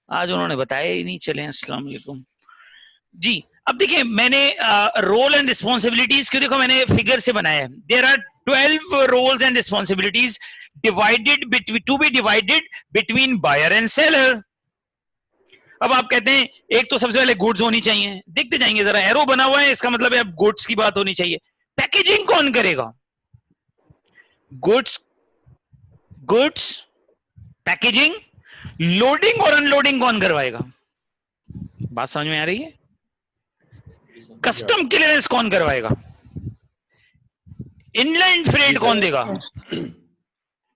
आज उन्होंने बताया ही नहीं, चले अस्सलाम वालेकुम जी। अब देखिए मैंने रोल एंड रिस्पॉन्सिबिलिटीज क्यों, देखो मैंने फिगर से बनाया है। There are 12 roles and responsibilities divided to be divided between buyer and seller. अब आप कहते हैं एक तो सबसे पहले गुड्स होनी चाहिए, देखते जाएंगे जरा, एरो बना हुआ है इसका मतलब है अब गुड्स की बात होनी चाहिए। पैकेजिंग कौन करेगा? गुड्स, गुड्स पैकेजिंग, लोडिंग और अनलोडिंग कौन करवाएगा? बात समझ में आ रही है? कस्टम क्लियरेंस कौन करवाएगा? इनलैंड फ्रेट कौन देगा?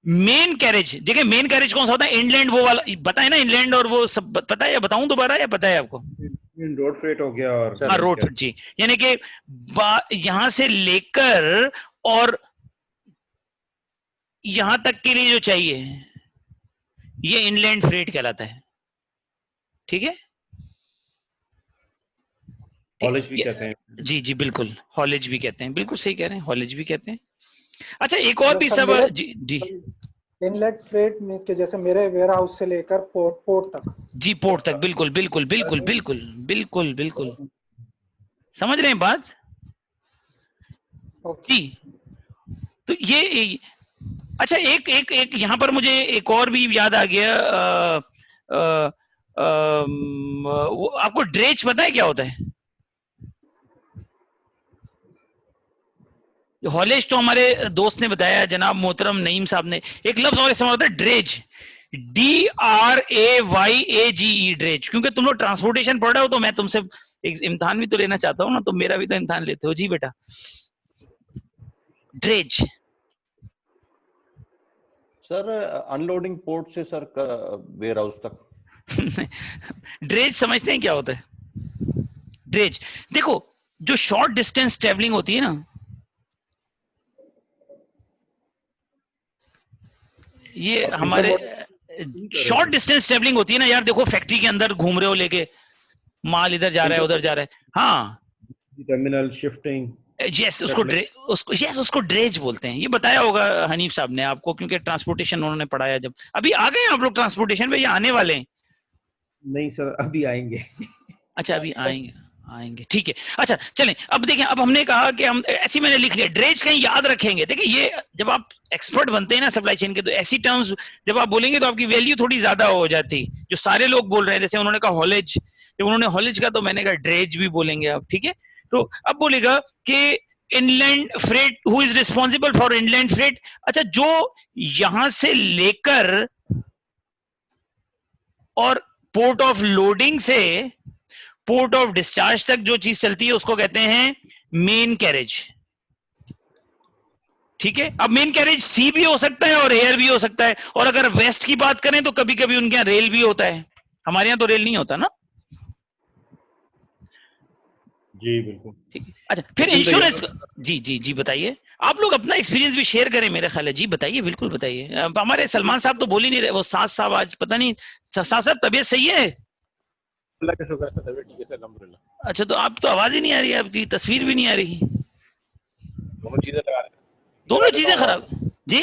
मेन कैरेज, देखिए मेन कैरेज कौन सा होता है? इनलैंड वो वाला बताए ना, इनलैंड और वो सब पता है या बताऊं दोबारा, या पता है आपको? रोड फ्रेट हो गया और हाँ रोड फ्रेट जी, यानी कि यहां से लेकर और यहां तक के लिए जो चाहिए ये इनलैंड फ्रेट कहलाता है। ठीक है, हॉलेज भी कहते हैं। जी जी बिल्कुल, हॉलेज भी कहते हैं, बिल्कुल सही कह रहे हैं, हॉलेज भी कहते हैं। अच्छा एक और भी सब जी जी इनलेट फ्रेट मींस के जैसे मेरे वेयर हाउस से लेकर पोर्ट तक। जी, पोर्ट तक, बिल्कुल बिल्कुल बिल्कुल बिल्कुल बिल्कुल बिल्कुल, समझ रहे हैं बात जी। तो ये अच्छा एक एक एक यहां पर मुझे एक और भी याद आ गया, वो आपको ड्रेज पता है क्या होता है? हॉलेज तो हमारे दोस्त ने बताया, जनाब मोहतरम नईम साहब ने। एक लफ्ज और इस्तेमाल होता है ड्रेज, DRAYAGE, ड्रेज। क्योंकि तुम लोग ट्रांसपोर्टेशन पढ़ रहे हो तो मैं तुमसे एक इम्तिहान भी तो लेना चाहता हूँ ना, तो मेरा भी तो इम्तिहान लेते हो जी बेटा। ड्रेज सर अनलोडिंग पोर्ट से सर वेयर हाउस तक। ड्रेज समझते हैं क्या होता है? ड्रेज देखो, जो शॉर्ट डिस्टेंस ट्रेवलिंग होती है ना, ये हमारे शॉर्ट डिस्टेंस ट्रेवलिंग होती है ना यार। देखो फैक्ट्री के अंदर घूम रहे हो लेके माल, इधर जा रहा है उधर जा रहा है, हाँ टर्मिनल शिफ्टिंग, यस उसको ड्रेज बोलते हैं। ये बताया होगा हनीफ साहब ने आपको, क्योंकि ट्रांसपोर्टेशन उन्होंने पढ़ाया जब। अभी आ गए आप लोग ट्रांसपोर्टेशन पे या आने वाले हैं? नहीं सर अभी आएंगे। अच्छा अभी आएंगे, आएंगे ठीक है। अच्छा चलें, अब देखें, अब हमने कहा कि हम ऐसी, मैंने लिख लिया ड्रेज, कहीं याद रखेंगे। देखिए ये जब आप एक्सपर्ट बनते हैं ना सप्लाई चेन के, तो ऐसी टर्म्स जब आप बोलेंगे तो आपकी वैल्यू थोड़ी ज्यादा हो जाती। जो सारे लोग बोल रहे हैं, जैसे उन्होंने कहा हॉलेज, जब उन्होंने हॉलेज का तो मैंने कहा ड्रेज भी बोलेंगे आप, ठीक है। तो अब बोलेगा कि inland freight, who is responsible for inland freight. अच्छा जो यहां से लेकर और पोर्ट ऑफ लोडिंग से पोर्ट ऑफ डिस्चार्ज तक जो चीज चलती है उसको कहते हैं मेन कैरेज। ठीक है, अब मेन कैरेज सी भी हो सकता है और एयर भी हो सकता है, और अगर वेस्ट की बात करें तो कभी कभी उनके यहाँ रेल भी होता है। हमारे यहाँ तो रेल नहीं होता ना। जी बिल्कुल ठीक है। अच्छा फिर इंश्योरेंस, जी जी जी बताइए, आप लोग अपना एक्सपीरियंस भी शेयर करें मेरा ख्याल है। जी बताइए, बिल्कुल बताइए। हमारे सलमान साहब तो बोल ही नहीं रहे, वो साथ साहब आज पता नहीं, साथ साहब तबीयत सही है? अल्लाह का शुक्र है, तबीयत ठीक है सर, अल्हम्दुलिल्लाह। अच्छा तो आप तो आवाज ही नहीं आ रही है, आपकी तस्वीर भी नहीं आ रही। दोनों चीजें लगा देता हूं, दोनों चीजें खराब जी।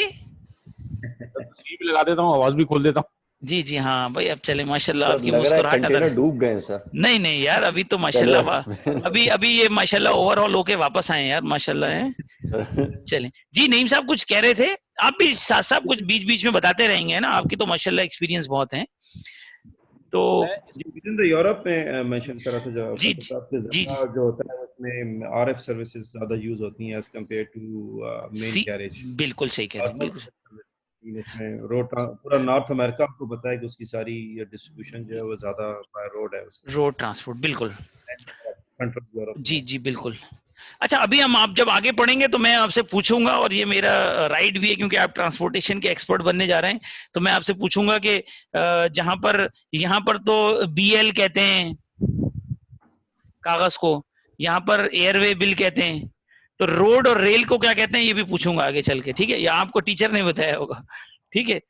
तस्वीर भी लगा देता हूँ, आवाज भी खोल देता हूँ। जी जी हाँ भाई, अब चले माशाल्लाह, आपकी लग रहा है मुस्कुराहट कंटेनर डूब गए हैं सर। नहीं नहीं यार, अभी तो माशाल्लाह अभी अभी ये माशाल्लाह ओवरऑल होके वापस आए यार, माशाल्लाह है। चलें जी, नईम साहब कुछ कह रहे थे, आप भी साथ साथ कुछ बीच बीच में बताते रहेंगे ना, आपकी तो माशाल्लाह एक्सपीरियंस बहुत है। तो यूरोप में मेंशन करा था जो जी जी जो होता है उसमें आरएफ सर्विसेज ज्यादा यूज होती हैं as compared to main carriage. बिल्कुल सही कह रहे हैं, बिल्कुल इसमें रोड पूरा नॉर्थ अमेरिका आपको पता है कि उसकी सारी डिस्ट्रीब्यूशन जो है वो ज्यादा बाय रोड है, रोड ट्रांसपोर्ट, बिल्कुल सेंट्रल यूरोप। जी जी बिल्कुल। अच्छा अभी हम, आप जब आगे पढ़ेंगे तो मैं आपसे पूछूंगा, और ये मेरा राइट भी है क्योंकि आप ट्रांसपोर्टेशन के एक्सपर्ट बनने जा रहे हैं, तो मैं आपसे पूछूंगा कि जहां पर, यहाँ पर तो BL कहते हैं कागज को, यहाँ पर एयरवे बिल कहते हैं, तो रोड और रेल को क्या कहते हैं ये भी पूछूंगा आगे चल के, ठीक है? या आपको टीचर ने बताया होगा, ठीक है?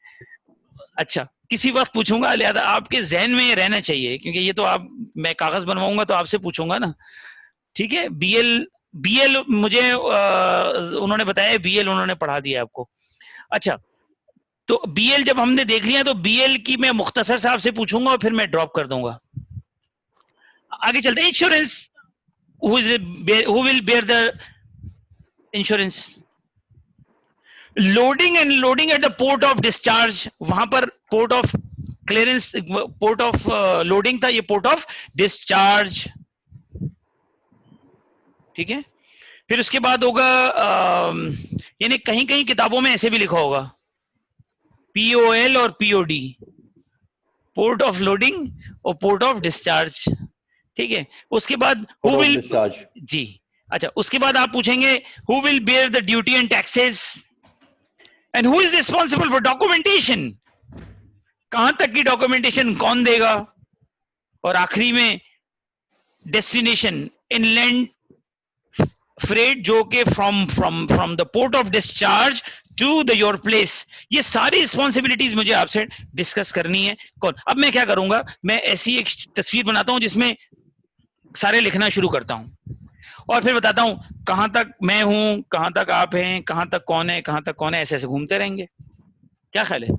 अच्छा किसी वक्त पूछूंगा, लिहाजा आपके जहन में रहना चाहिए, क्योंकि ये तो आप, मैं कागज बनवाऊंगा तो आपसे पूछूंगा ना, ठीक है? BL मुझे उन्होंने बताया, BL उन्होंने पढ़ा दिया आपको। अच्छा तो बीएल जब हमने देख लिया तो बीएल की मैं मुख्तसर साहब से पूछूंगा और फिर मैं ड्रॉप कर दूंगा। आगे चलते हैं। Insurance, who will bear the insurance? Loading and loading at the port of discharge, वहां पर port of clearance, port of loading था, ये पोर्ट ऑफ डिस्चार्ज, ठीक है। फिर उसके बाद होगा यानी कहीं कहीं किताबों में ऐसे भी लिखा होगा पीओएल और पीओडी, पोर्ट ऑफ लोडिंग और पोर्ट ऑफ डिस्चार्ज, ठीक है। उसके बाद हु विल, डिस्चार्ज, जी अच्छा, उसके बाद आप पूछेंगे who will bear the duty and taxes and who is responsible for documentation, कहां तक की डॉक्यूमेंटेशन कौन देगा, और आखिरी में डेस्टिनेशन इनलैंड फ्रेट जो कि from the port of discharge to the your place. ये सारी रिस्पॉन्सिबिलिटीज मुझे आपसे डिस्कस करनी है। कौन, अब मैं क्या करूंगा, मैं ऐसी एक तस्वीर बनाता हूं जिसमें सारे लिखना शुरू करता हूं और फिर बताता हूं कहां तक मैं हूं, कहां तक आप हैं, कहां तक कौन है, कहां तक कौन है, ऐसे ऐसे घूमते रहेंगे। क्या ख्याल है?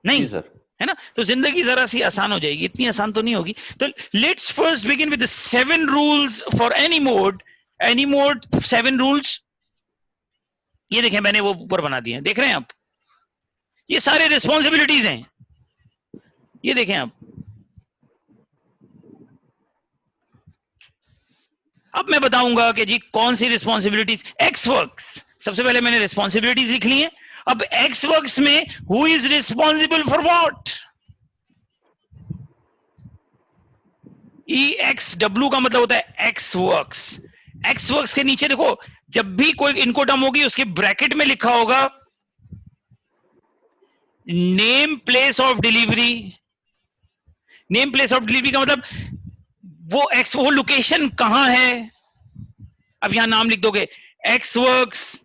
नहीं सर, है ना? तो जिंदगी जरा सी आसान हो जाएगी, इतनी आसान तो नहीं होगी। तो let's first begin with the 7 rules for any mode. 7 rules, ये देखें मैंने वो ऊपर बना दिए हैं, देख रहे हैं आप? ये सारे रिस्पॉन्सिबिलिटीज हैं, ये देखें आप। अब मैं बताऊंगा कि जी कौन सी रिस्पॉन्सिबिलिटीज। एक्स वर्क्स, सबसे पहले मैंने रिस्पॉन्सिबिलिटीज लिख ली हैं। अब एक्स वर्क्स में who is responsible for what? EXW का मतलब होता है एक्स वर्क्स। एक्स वर्क्स के नीचे देखो, जब भी कोई इनको टर्म होगी उसके ब्रैकेट में लिखा होगा name place of delivery. Name place of delivery का मतलब वो लोकेशन कहां है। अब यहां नाम लिख दोगे एक्स वर्क्स,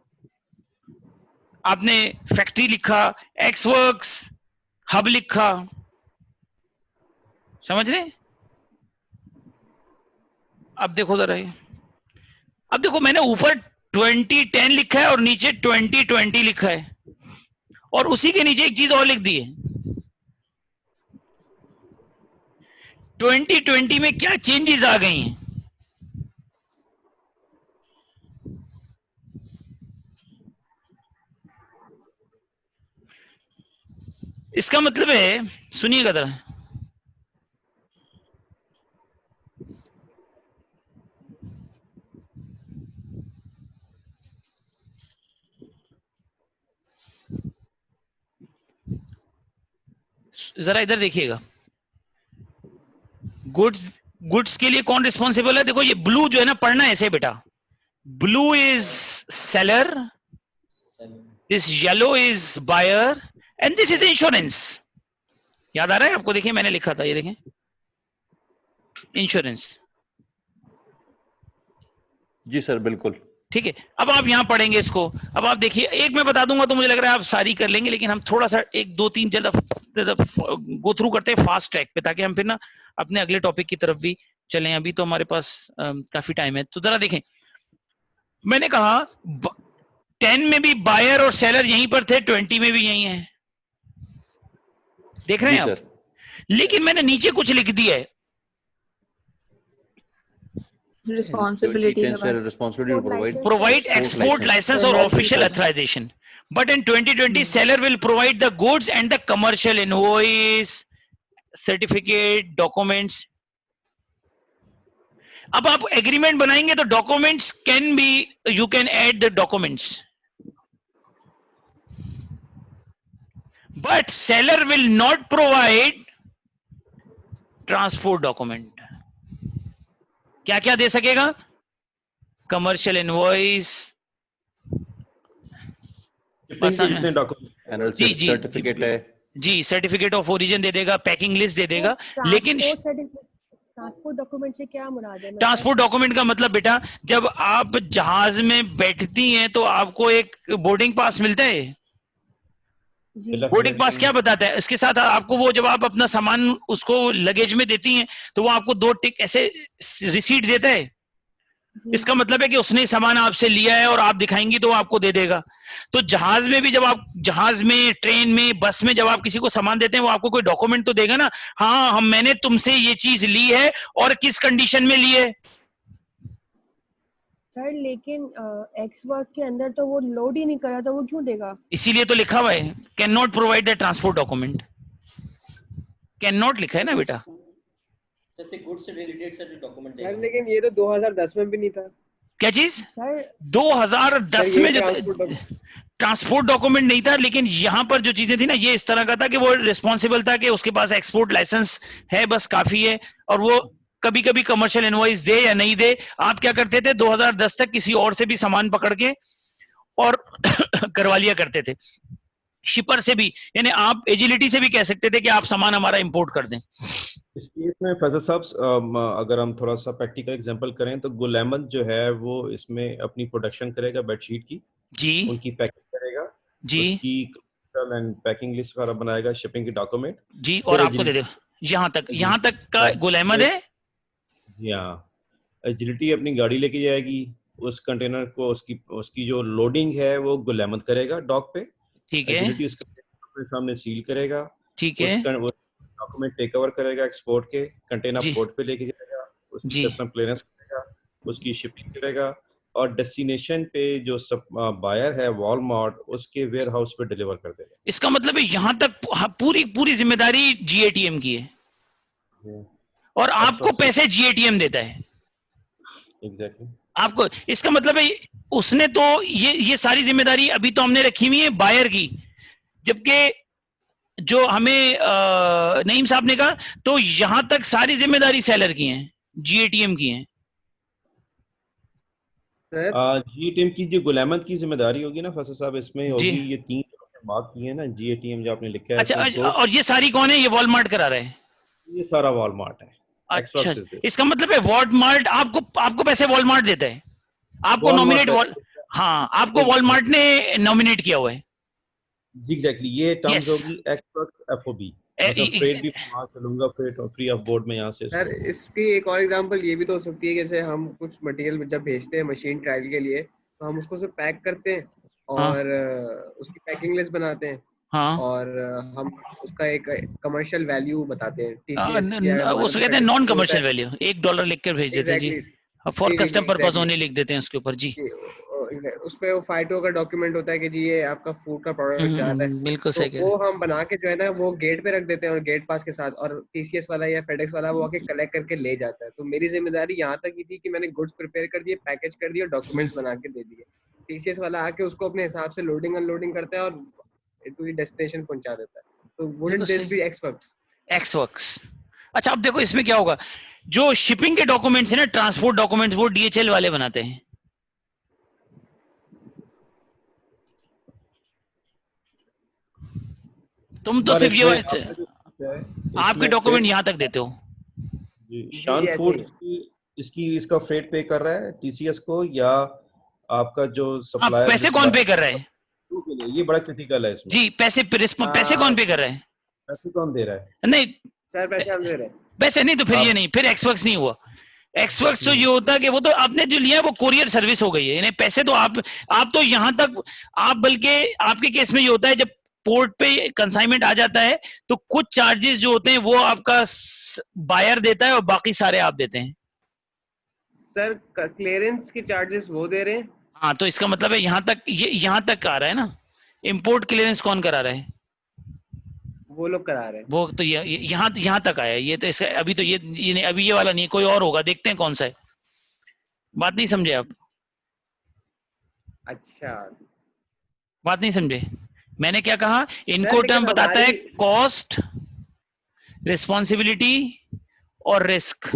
आपने फैक्ट्री लिखा, एक्स वर्क्स हब लिखा, समझ रहे? अब देखो जरा ये, अब देखो मैंने ऊपर 2010 लिखा है और नीचे 2020 लिखा है, और उसी के नीचे एक चीज और लिख दी है। 2020 में क्या चेंजेस आ गई हैं? इसका मतलब है, सुनिएगा जरा, जरा इधर देखिएगा। गुड्स के लिए कौन रिस्पॉन्सिबल है? देखो ये ब्लू जो है ना, पढ़ना है ऐसे बेटा, blue is seller, this yellow is buyer and this is insurance. याद आ रहा है आपको? देखिए मैंने लिखा था, ये देखें इंश्योरेंस। जी सर बिल्कुल ठीक है। अब आप यहां पढ़ेंगे इसको। अब आप देखिए, एक मैं बता दूंगा तो मुझे लग रहा है आप सारी कर लेंगे, लेकिन हम थोड़ा सा 1 2 3 जल्द गो थ्रू करते हैं फास्ट ट्रैक पे, ताकि हम फिर ना अपने अगले टॉपिक की तरफ भी चलें। अभी तो हमारे पास काफी टाइम है। तो जरा देखें, मैंने कहा 10 में भी बायर और सेलर यहीं पर थे, 20 में भी यहीं है, देख रहे हैं आप? लेकिन मैंने नीचे कुछ लिख दिया है, responsibility to provide export license or official authorization, but in 2020 seller will provide the goods and the commercial invoice, certificate, documents. अब आप एग्रीमेंट बनाएंगे तो documents can be, you can add the documents, but seller will not provide transport document. क्या क्या दे सकेगा? Commercial invoice, जी जी certificate है, जी, certificate of origin दे देगा, packing list दे देगा। लेकिन ट्रांसपोर्ट डॉक्यूमेंट से क्या मुराद है? ट्रांसपोर्ट डॉक्यूमेंट का मतलब बेटा, जब आप जहाज में बैठती हैं तो आपको एक बोर्डिंग पास मिलता है। बोर्डिंग पास क्या बताता है? इसके साथ आपको वो, जब आप अपना सामान उसको लगेज में देती हैं तो वो आपको 2 टिक ऐसे रिसीट देता है। इसका मतलब है कि उसने सामान आपसे लिया है और आप दिखाएंगी तो वो आपको दे देगा। तो जहाज में भी जब आप जहाज में, ट्रेन में, बस में जब आप किसी को सामान देते हैं वो आपको कोई डॉक्यूमेंट तो देगा ना, हाँ मैंने तुमसे ये चीज ली है और किस कंडीशन में ली है। सर लेकिन एक्स वर्क के अंदर तो वो लोड ही नहीं कर रहा, तो वो क्यों देगा? इसीलिए तो लिखा हुआ है can not provide the transport document. Can not लिखा है ना बेटा, जैसे गुड्स से रिलेटेड सर डॉक्यूमेंट सर देगा। लेकिन ये तो 2010 में भी नहीं था क्या चीज? सर 2010 सर, में ये जो ट्रांसपोर्ट डॉक्यूमेंट नहीं था, लेकिन यहां पर जो चीजें थी ना ये इस तरह का था कि वो रिस्पॉन्सिबल था कि उसके पास एक्सपोर्ट लाइसेंस है, बस काफी है, और वो कभी कभी कमर्शियल इनवॉइस दे या नहीं दे। आप क्या करते थे 2010 तक किसी और से भी सामान पकड़ के और करवा लिया करते थे, शिपर से भी, यानी आप एजिलिटी से भी कह सकते थे कि आप सामान हमारा इंपोर्ट कर दें। इस केस में फैजल साहब अगर हम थोड़ा सा प्रैक्टिकल एग्जांपल करें तो गुल अहमद जो है वो इसमें अपनी प्रोडक्शन करेगा बेडशीट की, जी उनकी पैकिंग करेगा, जी उसकी एंड पैकिंग लिस्ट वगैरह बनाएगा, शिपिंग की डॉक्यूमेंट, जी, और आपको दे दो। यहाँ तक का गुल अहमद है। जी हाँ, एजिलिटी अपनी गाड़ी लेके जाएगी, उस कंटेनर को उसकी जो लोडिंग है वो गुल अहमद करेगा डॉक पे, ठीक है एजिलिटी उसके अपने सामने सील करेगा, ठीक है डॉक्यूमेंट टेक ओवर करेगा एक्सपोर्ट के, कंटेनर जी पोर्ट पे लेके जाएगा, उसकी जी कस्टम क्लियरेंस करेगा, उसकी शिपिंग करेगा, और डेस्टिनेशन पे जो सब बायर है वॉलमार्ट उसके वेयर हाउस पे डिलीवर कर देगा। इसका मतलब है यहाँ तक पूरी जिम्मेदारी जीएटीएम की है और आपको पैसे जीएटीएम देता है। एग्जैक्टली आपको इसका मतलब है उसने तो ये सारी जिम्मेदारी अभी तो हमने रखी हुई है बायर की, जबकि जो हमें नईम साहब ने कहा तो यहां तक सारी जिम्मेदारी सेलर की है, जीएटीएम की है। जीएटीएम की जो गुल अहमद की जिम्मेदारी होगी ना फैसल साहब, इसमें होगी जी। ये 3 बात की है ना, जीएटीएम जो आपने लिखा है अच्छा इसमें दो, और ये सारी कौन है? ये वॉलमार्ट करा रहा है। ये सारा वॉलमार्ट है। अच्छा Xbox is this. इसका मतलब है वॉलमार्ट आपको पैसे वॉलमार्ट देता है, आपको नॉमिनेट हाँ आपको वॉलमार्ट ने नॉमिनेट किया हुआ है। एग्जैक्टली ये टर्म्स Yes. होगी Xbox FOB, मतलब फ्रेट भी वहां चलूंगा, फ्रेट और फ्री ऑफ बोर्ड में यहाँ से सर इसकी एक और एग्जांपल ये भी तो हो सकती है कि जैसे हम कुछ मटेरियल जब भेजते हैं मशीन ट्रायल के लिए तो हम उसको सिर्फ पैक करते हैं और उसकी पैकिंग लिस्ट बनाते हैं हाँ और हम उसका एक कमर्शियल वैल्यू बताते हैं उसको कहते हैं नॉन कमर्शियल वैल्यू, $1 लिख कर भेज देते हैं जी, फॉर कस्टम पर्पस ओनली लिख देते हैं उसके ऊपर जी। उस पे वो फाइटो का डॉक्यूमेंट होता है कि जी ये आपका फूड का प्रोडक्ट जा रहा है, बिल्कुल सही कह तो वो हम बना के जो है ना वो गेट पे रख देते हैं और गेट पास के साथ, और टीसीएस वाला या फेडेक्स वाला वो आके कलेक्ट करके ले जाता है। तो मेरी जिम्मेदारी यहाँ तक ही थी कि मैंने गुड्स प्रिपेयर कर दिए, पैकेज कर दिए और डॉक्यूमेंट्स बना के दे दिए। टीसीएस वाला आके उसको अपने हिसाब से लोडिंग अनलोडिंग करता है और टू डेस्टिनेशन पहुंचा देता है। तो वुडंट दिस बी एक्सवर्क्स। अच्छा अब देखो इसमें क्या होगा, जो शिपिंग के डॉक्यूमेंट्स है ना, ट्रांसपोर्ट डॉक्यूमेंट्स, वो डीएचएल वाले बनाते हैं। तुम तो सिर्फ ये आपके डॉक्यूमेंट यहाँ तक देते हो। शान फूड इसका फ्रेट पे कर रहा है टीसीएस को, या आपका जो सप्लायर पैसे कौन पे कर रहा है? ये बड़ा क्रिटिकल है इसमें जी, पैसे कौन पे कर रहा है? पैसे कौन दे रहा है? नहीं सर पैसे हम दे रहे हैं। पैसे नहीं तो फिर ये नहीं, फिर एक्सवर्क्स नहीं हुआ। एक्सवर्क्स तो ये होता है कि वो तो आपने जो लिया है वो कोरियर सर्विस हो गई है, यानी पैसे तो आप तो यहाँ तक आप, बल्कि आपके केस में ये होता है जब पोर्ट पे कंसाइनमेंट आ जाता है तो कुछ चार्जेस जो होते हैं वो आपका बायर देता है और बाकी सारे आप देते हैं। सर क्लियरेंस के चार्जेस वो दे रहे हैं। हाँ तो इसका मतलब है यहाँ तक आ रहा है ना। इंपोर्ट क्लियरेंस कौन करा रहा है? वो लोग करा रहे हैं। वो तो यहाँ तक आया है। ये तो इसका अभी तो ये अभी ये वाला नहीं, कोई और होगा, देखते हैं कौन सा है। बात नहीं समझे आप? अच्छा बात नहीं समझे? मैंने क्या कहा, इनको टर्म बताता है कॉस्ट, रिस्पॉन्सिबिलिटी और रिस्क।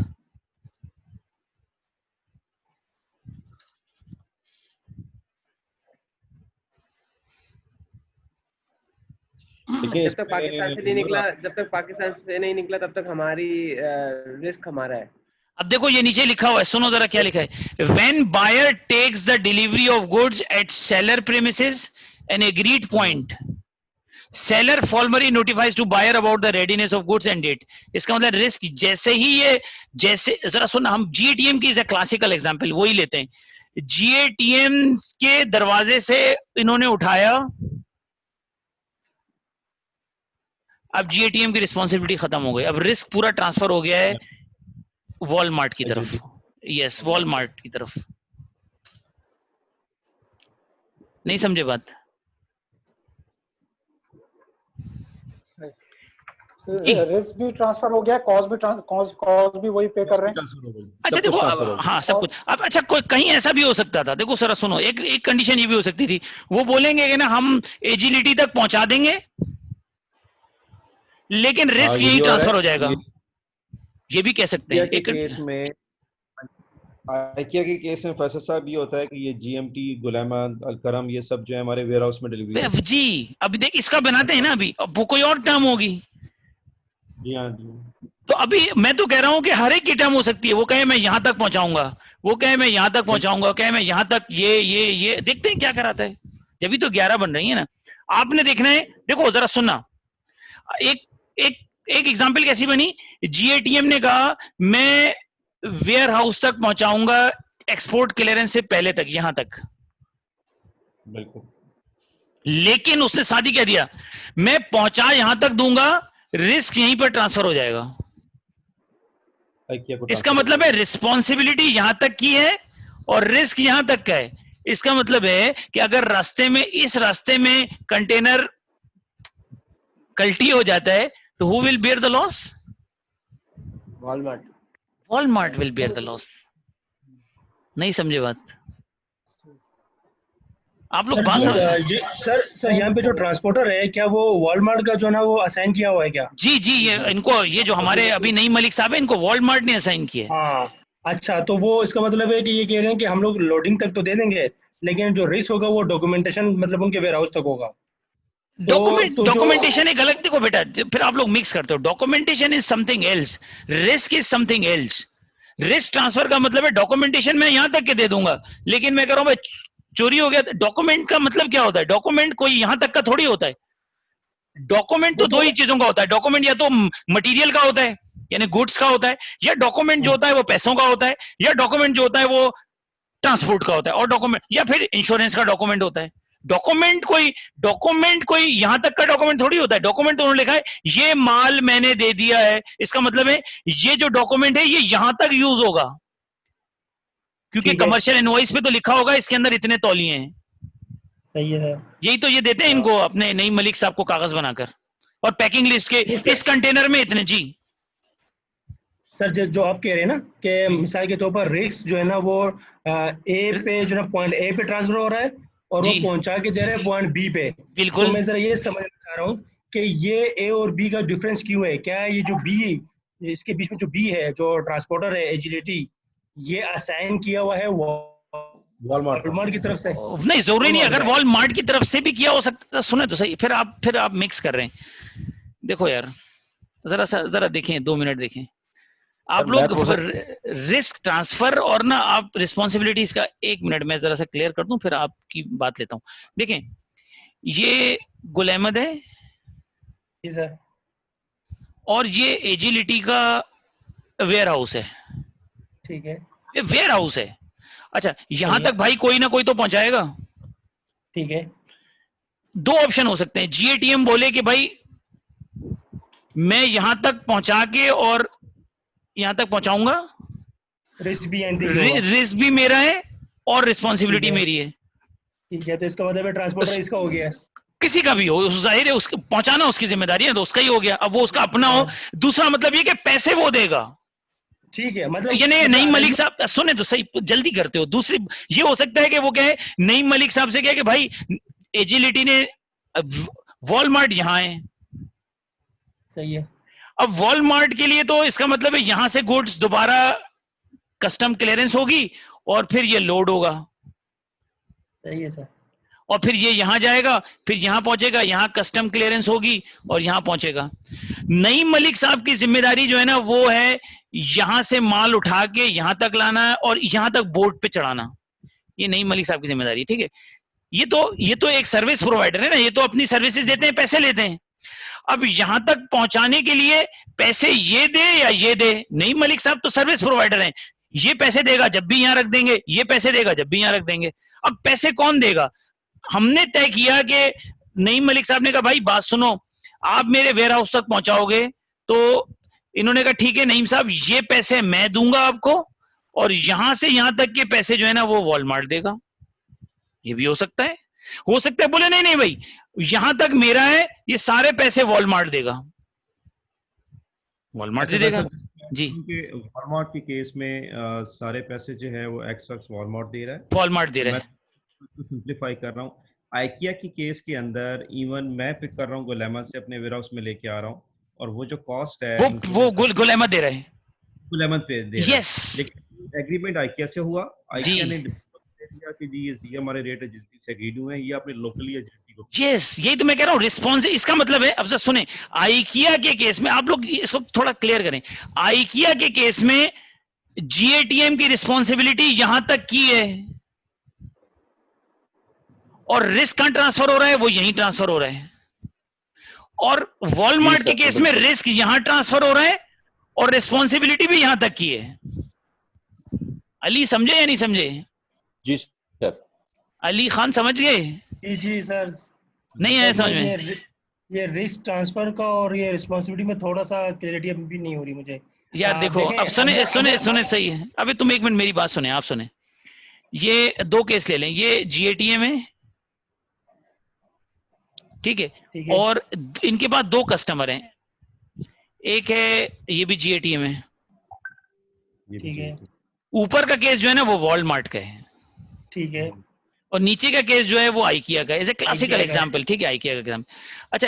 जब तक पाकिस्तान से नहीं निकला तब तक हमारी रिस्क हमारा है। अब देखो ये नीचे लिखा हुआ है, सुनो जरा क्या लिखा है। When buyer takes the delivery of goods at seller premises an agreed point, seller formally notifies to buyer about the readiness of goods and date. इसका मतलब रिस्क जैसे ही ये, जैसे जरा सुन, हम GATM की इज अ क्लासिकल एग्जांपल, वही लेते हैं। GATM के दरवाजे से इन्होंने उठाया, अब GATM की रिस्पॉन्सिबिलिटी खत्म हो गई, अब रिस्क पूरा ट्रांसफर हो गया है वॉलमार्ट की तरफ। यस, वॉलमार्ट की तरफ। नहीं समझे बात? रिस्क भी ट्रांसफर हो गया, कॉस्ट भी वही पे कर रहे हैं। अच्छा देखो, हाँ सब कुछ। अब अच्छा कोई कहीं ऐसा भी हो सकता था, देखो सर सुनो, एक कंडीशन ये भी हो सकती थी, वो बोलेंगे कि ना हम एजिलिटी तक पहुंचा देंगे लेकिन रिस्क यही ट्रांसफर हो जाएगा, ये भी कह सकते हैं। एक केस में, IKEA के केस में फैसल साहब ये होता है कि ये GMT, गुलाम अल करम, ये सब जो है हमारे वेयर हाउस में डिलीवरी जी, अभी देख इसका बनाते हैं ना, अभी अब वो कोई और टर्म होगी। जी हाँ जी। तो अभी मैं तो कह रहा हूं कि हर एक की टर्म हो सकती है, वो कहे मैं यहां तक पहुंचाऊंगा, वो कहे मैं यहां तक पहुंचाऊंगा, कहे मैं यहां तक, ये देखते हैं क्या कराता है। जब भी तो 11 बन रही है ना, आपने देखना है। देखो जरा सुनना, एक एग्जांपल कैसी बनी, GATM ने कहा मैं वेयर हाउस तक पहुंचाऊंगा एक्सपोर्ट क्लियरेंस से पहले तक, यहां तक। बिल्कुल। लेकिन उसने साथ ही कह दिया मैं पहुंचा यहां तक दूंगा, रिस्क यहीं पर ट्रांसफर हो जाएगा। इसका मतलब है रिस्पॉन्सिबिलिटी यहां तक की है और रिस्क यहां तक का है। इसका मतलब है कि अगर रास्ते में, इस रास्ते में कंटेनर कल्टी हो जाता है तो who will bear the loss? Walmart will bear the loss. नहीं समझे बात? आप लोग बात सर यहाँ पे जो ट्रांसपोर्टर है, क्या वो वॉलमार्ट का जो ना वो असाइन किया हुआ है क्या? जी, ये जो हमारे अभी नई मलिक साहब है, इनको वॉलमार्ट ने असाइन किया है। हाँ, अच्छा, तो वो इसका मतलब है कि ये कह रहे हैं कि हम लोग लोडिंग तक तो दे देंगे लेकिन जो रिस्क होगा वो डॉक्यूमेंटेशन मतलब उनके वेयर हाउस तक होगा। डॉक्यूमेंटेशन एक अलग, देखो बेटा फिर आप लोग मिक्स करते हो। Documentation is something else, risk is something else. Risk transfer का मतलब है डॉक्यूमेंटेशन मैं यहां तक के दे दूंगा, लेकिन मैं कह रहा हूं भाई चोरी हो गया। डॉक्यूमेंट का मतलब क्या होता है? डॉक्यूमेंट कोई यहां तक का थोड़ी होता है। डॉक्यूमेंट तो दो ही चीजों का होता है। डॉक्यूमेंट या तो मटेरियल का होता है यानी गुड्स का होता है, या डॉक्यूमेंट जो होता है वो पैसों का होता है, या डॉक्यूमेंट जो होता है वो ट्रांसपोर्ट का होता है, और डॉक्यूमेंट या फिर इंश्योरेंस का डॉक्यूमेंट होता है। डॉक्यूमेंट कोई यहां तक का डॉक्यूमेंट थोड़ी होता है। डॉक्यूमेंट तो उन्होंने लिखा है ये माल मैंने दे दिया है, इसका मतलब है ये जो डॉक्यूमेंट है ये यहां तक यूज होगा, क्योंकि कमर्शियल इनवॉइस पे तो लिखा होगा इसके अंदर इतने तौलिए हैं। सही है। यही तो ये देते हैं इनको अपने नई मलिक साहब को कागज बनाकर, और पैकिंग लिस्ट के इस कंटेनर में इतने। जी सर, जो आप कह रहे हैं ना कि मिसाल के तौर पर रिस्क जो है ना वो ए पे जो ना पॉइंट ए पे ट्रांसफर हो रहा है और वो पहुंचा के दे रहे हैं पॉइंट बी पे। बिल्कुल। तो मैं जरा ये समझना चाह रहा हूँ कि ये ए और बी का डिफरेंस क्यों है? क्या ये जो बी, इसके बीच में जो बी है, जो ट्रांसपोर्टर है एजिलिटी, ये असाइन किया हुआ है वॉलमार्ट की तरफ से? नहीं, जरूरी नहीं। अगर वॉलमार्ट की तरफ से भी किया हो सकता, सुने तो सही। फिर आप मिक्स कर रहे हैं। देखो यार जरा देखें, 2 मिनट देखें आप लोग। रिस्क ट्रांसफर और ना आप रिस्पॉन्सिबिलिटीज का 1 मिनट मैं जरा सा क्लियर कर दूं, फिर आपकी बात लेता हूं। देखें, ये गुल अहमद है जी सर, और ये एजिलिटी का वेयर हाउस है। ठीक है, ये वेयर हाउस है। अच्छा, यहां तक भाई कोई ना कोई तो पहुंचाएगा। ठीक है। 2 ऑप्शन हो सकते हैं। GATM बोले कि भाई मैं यहां तक पहुंचा के और यहां तक पहुंचाऊंगा, रिस्क भी मेरा है और रिस्पॉन्सिबिलिटी मेरी है। ठीक है, तो इसका मतलब है ट्रांसपोर्टर इसका हो गया, किसी का भी हो, जाहिर है उसको पहुंचाना उसकी जिम्मेदारी है, तो उसका ही हो गया। अब वो उसका अपना हो। दूसरा मतलब ये कि पैसे वो देगा। ठीक है, मतलब ये नहीं मलिक साहब सुने तो सही, जल्दी करते हो। दूसरी ये हो सकता है कि वो कहे नहीं मलिक साहब से क्या कि भाई एजिलिटी ने वॉलमार्ट यहां है। सही है। अब वॉलमार्ट के लिए तो इसका मतलब है यहां से गुड्स दोबारा कस्टम क्लियरेंस होगी और फिर ये लोड होगा। सही है सर। और फिर ये यहां जाएगा, फिर यहां पहुंचेगा, यहां कस्टम क्लियरेंस होगी और यहां पहुंचेगा। नईम मलिक साहब की जिम्मेदारी जो है ना वो है यहां से माल उठा के यहां तक लाना है और यहां तक बोट पे चढ़ाना। ये नईम मलिक साहब की जिम्मेदारी, ठीक है। ये तो एक सर्विस प्रोवाइडर है ना, ये तो अपनी सर्विसेज देते हैं, पैसे लेते हैं। अब यहां तक पहुंचाने के लिए पैसे ये दे या ये दे, नहीं मलिक साहब तो सर्विस प्रोवाइडर हैं, ये पैसे देगा जब भी यहां रख देंगे, ये पैसे देगा जब भी यहां रख देंगे। अब पैसे कौन देगा? हमने तय किया कि नहीं, मलिक साहब ने कहा भाई बात सुनो, आप मेरे वेयर हाउस तक पहुंचाओगे, तो इन्होंने कहा ठीक है नईम साहब, ये पैसे मैं दूंगा आपको, और यहां से यहां तक के पैसे जो है ना वो वॉलमार्ट देगा। ये भी हो सकता है, हो सकता है बोले नहीं नहीं भाई यहां तक मेरा है, ये सारे पैसे वॉलमार्ट देगा, वॉलमार्ट दे देगा जी। वॉलमार्ट के केस में सारे पैसे जो है वो एक्स वॉलमार्ट दे रहा है, वॉलमार्ट दे रहा है। मैं सिंप्लीफाई कर रहा हूँ। आइकिया की केस के अंदर इवन मैं पिक कर रहा हूँ, गुलेमा से अपने वेयर हाउस में लेके आ रहा हूँ, और वो जो कॉस्ट है वो गुलेमा दे रहा है, गुलेमा पे दे रहा है। यस, लेकिन एग्रीमेंट आइकिया से हुआ, आइकिया ने दिया कि जी ये हमारे रेट एजेंसी से एग्रीड हुए हैं, ये अपने लोकली एजेंसी को। यस, यही तो मैं कह रहा हूँ रिस्पॉन्स। इसका मतलब है, अब जरा सुने, आइकिया के केस में आप लोग इसको थोड़ा क्लियर करें, आइकिया के केस में जीएटीएम की रिस्पॉन्सिबिलिटी यहां तक की है, और रिस्क कहां ट्रांसफर हो रहा है, वो यहीं ट्रांसफर हो रहा है। और वॉलमार्ट के केस में रिस्क यहां ट्रांसफर हो रहा है और रिस्पॉन्सिबिलिटी भी यहां तक की है। अली समझे या नहीं समझे? जी सर। अली खान समझ गए? जी सर। नहीं आया समझ में? ये रिस्क ट्रांसफर का और ये रिस्पॉन्सिबिलिटी में थोड़ा सा क्लैरिटी अभी भी नहीं हो रही मुझे यार। देखो अब सुने सुने सुने, सही है, अभी तुम एक मिनट मेरी बात सुने, आप सुने। ये दो केस ले लें, ये जीएटीएम है, ठीक है, और इनके पास दो कस्टमर हैं, एक है ये भी जीएटीएम है, ठीक है, ऊपर का केस जो है ना वो वॉलमार्ट का है, ठीक है, और नीचे का केस जो है वो आइकिया का है। एज क्लासिकल एग्जांपल, ठीक है, आइकिया का एग्जांपल। अच्छा,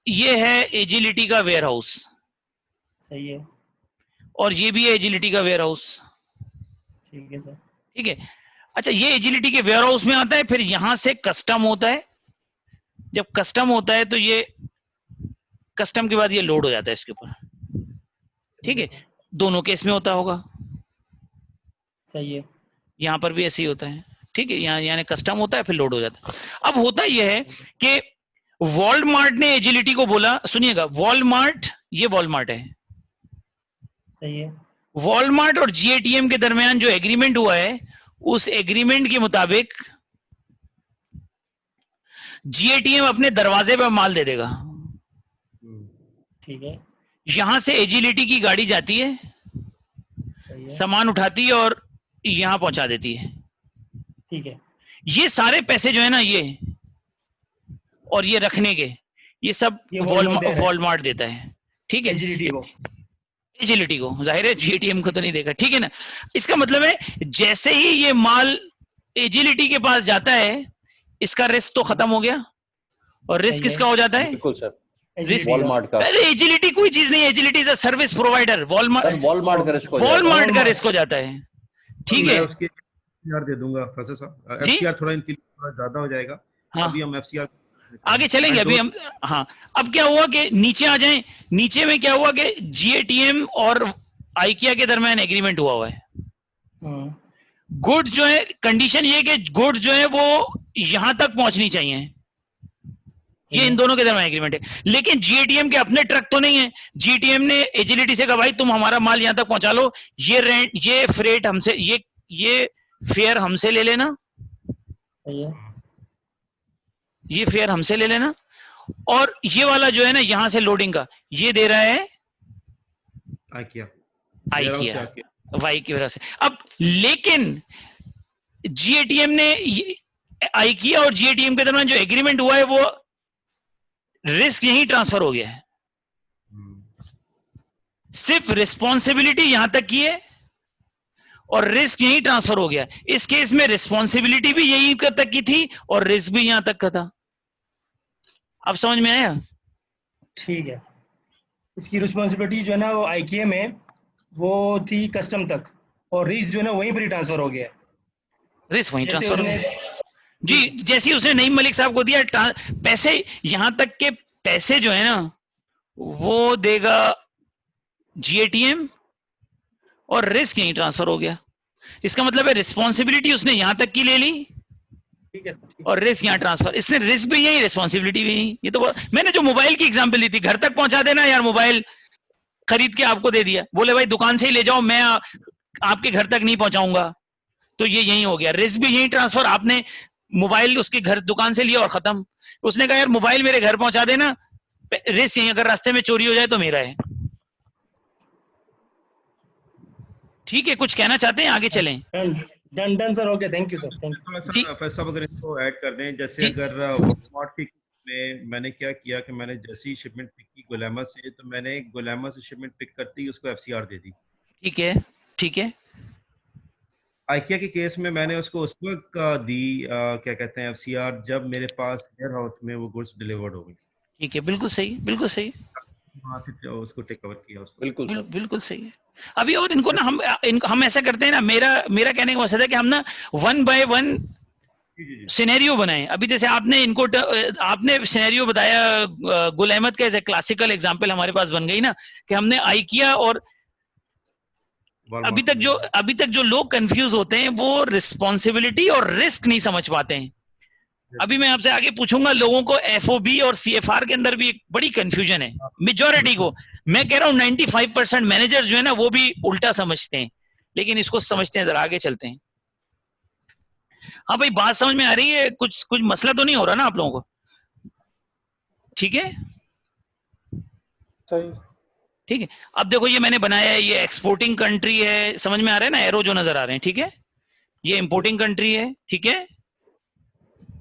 ये है एजिलिटी का वेयर हाउस, सही है, और ये भी है एजिलिटी का वेयर हाउस, ठीक है सर, ठीक है। अच्छा, ये एजिलिटी के वेयर हाउस में आता है, फिर यहां से कस्टम होता है, जब कस्टम होता है तो ये कस्टम के बाद ये लोड हो जाता है इसके ऊपर, ठीक है। दोनों केस में होता होगा, सही है, यहां पर भी ऐसे ही होता है, ठीक है। यहाँ यानी कस्टम होता है फिर लोड हो जाता है। अब होता यह है कि वॉलमार्ट ने एजिलिटी को बोला, सुनिएगा, वॉलमार्ट, ये वॉलमार्ट है, सही है, वॉलमार्ट और जीएटीएम के दरमियान जो एग्रीमेंट हुआ है, उस एग्रीमेंट के मुताबिक जीएटीएम अपने दरवाजे पर माल दे देगा, ठीक है, यहां से एजिलिटी की गाड़ी जाती है, सही है, सामान उठाती है और यहां पहुंचा देती है, ठीक है। ये सारे पैसे जो है ना, ये और ये रखने के, ये सब वॉलमार्ट देता है, ठीक है, एजिलिटी को, एजिलिटी को, जाहिर है जीएटीएम को तो नहीं देगा, ठीक है ना। इसका मतलब है जैसे ही ये माल एजिलिटी के पास जाता है, इसका रिस्क तो खत्म हो गया, और रिस्क किसका हो जाता है? बिल्कुल सर, रिस्क वॉलमार्ट का। अरे एजिलिटी कोई चीज नहीं है, agility is a service provider, Walmart का रिस्क हो जाता है, वॉलमार्ट का रिस्क हो जाता है, ठीक है। उसके एफसीआर दे दूंगा प्रोफेसर साहब, एफसीआर थोड़ा इनके लिए थोड़ा ज्यादा हो जाएगा। हाँ, अभी हम एफसीआर आगे चलेंगे, अभी हम, हाँ। अब क्या हुआ कि नीचे आ जाएं, नीचे में क्या हुआ कि जीएटीएम और आइकिया के दरमियान एग्रीमेंट हुआ है, गुड्स जो है, कंडीशन ये कि गुड्स जो है वो यहां तक पहुंचनी चाहिए, ये इन दोनों के दरमियान एग्रीमेंट है। लेकिन जीएटीएम के अपने ट्रक तो नहीं है, जीएटीएम ने एजिलिटी से कहा भाई तुम हमारा माल यहां तक पहुंचा लो, ये रेंट, ये फ्रेट हमसे, ये फेयर हमसे ले लेना, ये फेयर हमसे ले लेना, और ये वाला जो है ना यहां से लोडिंग का, ये दे रहा है आइकिया वाई की वजह से। अब लेकिन जीएटीएम ने, आइकिया और जीएटीएम के दरमियान जो एग्रीमेंट हुआ है वो रिस्क यहीं ट्रांसफर हो गया है, सिर्फ रिस्पॉन्सिबिलिटी यहां तक की है और रिस्क यहीं ट्रांसफर हो गया। इस केस में रिस्पॉन्सिबिलिटी भी यहीं तक की थी और रिस्क भी यहां तक का था। अब समझ में आया? ठीक है। इसकी रिस्पॉन्सिबिलिटी जो है ना वो आईकिया में वो थी कस्टम तक, और रिस्क जो है ना वहीं पर ही ट्रांसफर हो गया, रिस्क वहीं ट्रांसफर हो गया जी। जैसे उसने नईम मलिक साहब को दिया पैसे, यहां तक के पैसे जो है ना वो देगा जीएटीएम और रिस्क यहीं ट्रांसफर हो गया। इसका मतलब है रिस्पॉन्सिबिलिटी उसने यहां तक की ले ली ठीक है सर। और रिस्क यहाँ ट्रांसफर, इसने रिस्क भी यही, रिस्पॉन्सिबिलिटी भी यही। ये तो मैंने जो मोबाइल की एग्जांपल दी थी, घर तक पहुंचा देना यार, मोबाइल खरीद के आपको दे दिया, बोले भाई दुकान से ही ले जाओ, मैं आपके घर तक नहीं पहुंचाऊंगा, तो ये यही हो गया। रिस्क भी यही ट्रांसफर, आपने मोबाइल उसके घर दुकान से लिया और खत्म। उसने कहा यार मोबाइल मेरे घर पहुंचा देना, रिस्क यही, अगर रास्ते में चोरी हो जाए तो मेरा है। ठीक है, कुछ कहना चाहते हैं, आगे चलें? Done sir, okay, thank you sir, thank you. थोड़ा सा फैसला अगर इसको ऐड कर दें, जैसे अगर वॉलमार्ट की में मैंने क्या किया कि मैंने जैसी शिपमेंट पिक की गुलामा से, तो मैंने गुलामा से शिपमेंट पिक करते ही उसको एफसीआर दे दी। ठीक है, ठीक है। आइकिया के केस में मैंने उसको उस वक्त दी क्या कहते हैं एफसीआर, जब मेरे पास वेयर हाउस में वो गुड्स डिलीवर्ड हो गई। ठीक है, बिल्कुल सही, बिल्कुल सही, वहां से उसको टेक कवर किया उसको। बिल्कुल बिल्कुल सही है। अभी और इनको ना हम ऐसा करते हैं ना, मेरा कहने का मकसद है कि हम ना 1 बाय 1 सिनेरियो बनाए। अभी जैसे आपने इनको आपने सिनेरियो बताया गुल अहमद का, एज ए क्लासिकल एग्जांपल हमारे पास बन गई ना, कि हमने आइकिया और अभी तक जो लोग कंफ्यूज होते हैं वो रिस्पॉन्सिबिलिटी और रिस्क नहीं समझ पाते हैं। अभी मैं आपसे आगे पूछूंगा, लोगों को एफओबी और सीएफआर के अंदर भी एक बड़ी कंफ्यूजन है, मेजॉरिटी को। मैं कह रहा हूं 95% मैनेजर जो है ना वो भी उल्टा समझते हैं, लेकिन इसको समझते हैं। जरा आगे चलते हैं। हाँ भाई, बात समझ में आ रही है? कुछ मसला तो नहीं हो रहा ना आप लोगों को? ठीक है, सही। ठीक है। अब देखो, ये मैंने बनाया है, ये एक्सपोर्टिंग कंट्री है, समझ में आ रहा है ना, एरो जो नजर आ रहे हैं, ठीक है। ये इंपोर्टिंग कंट्री है, ठीक है।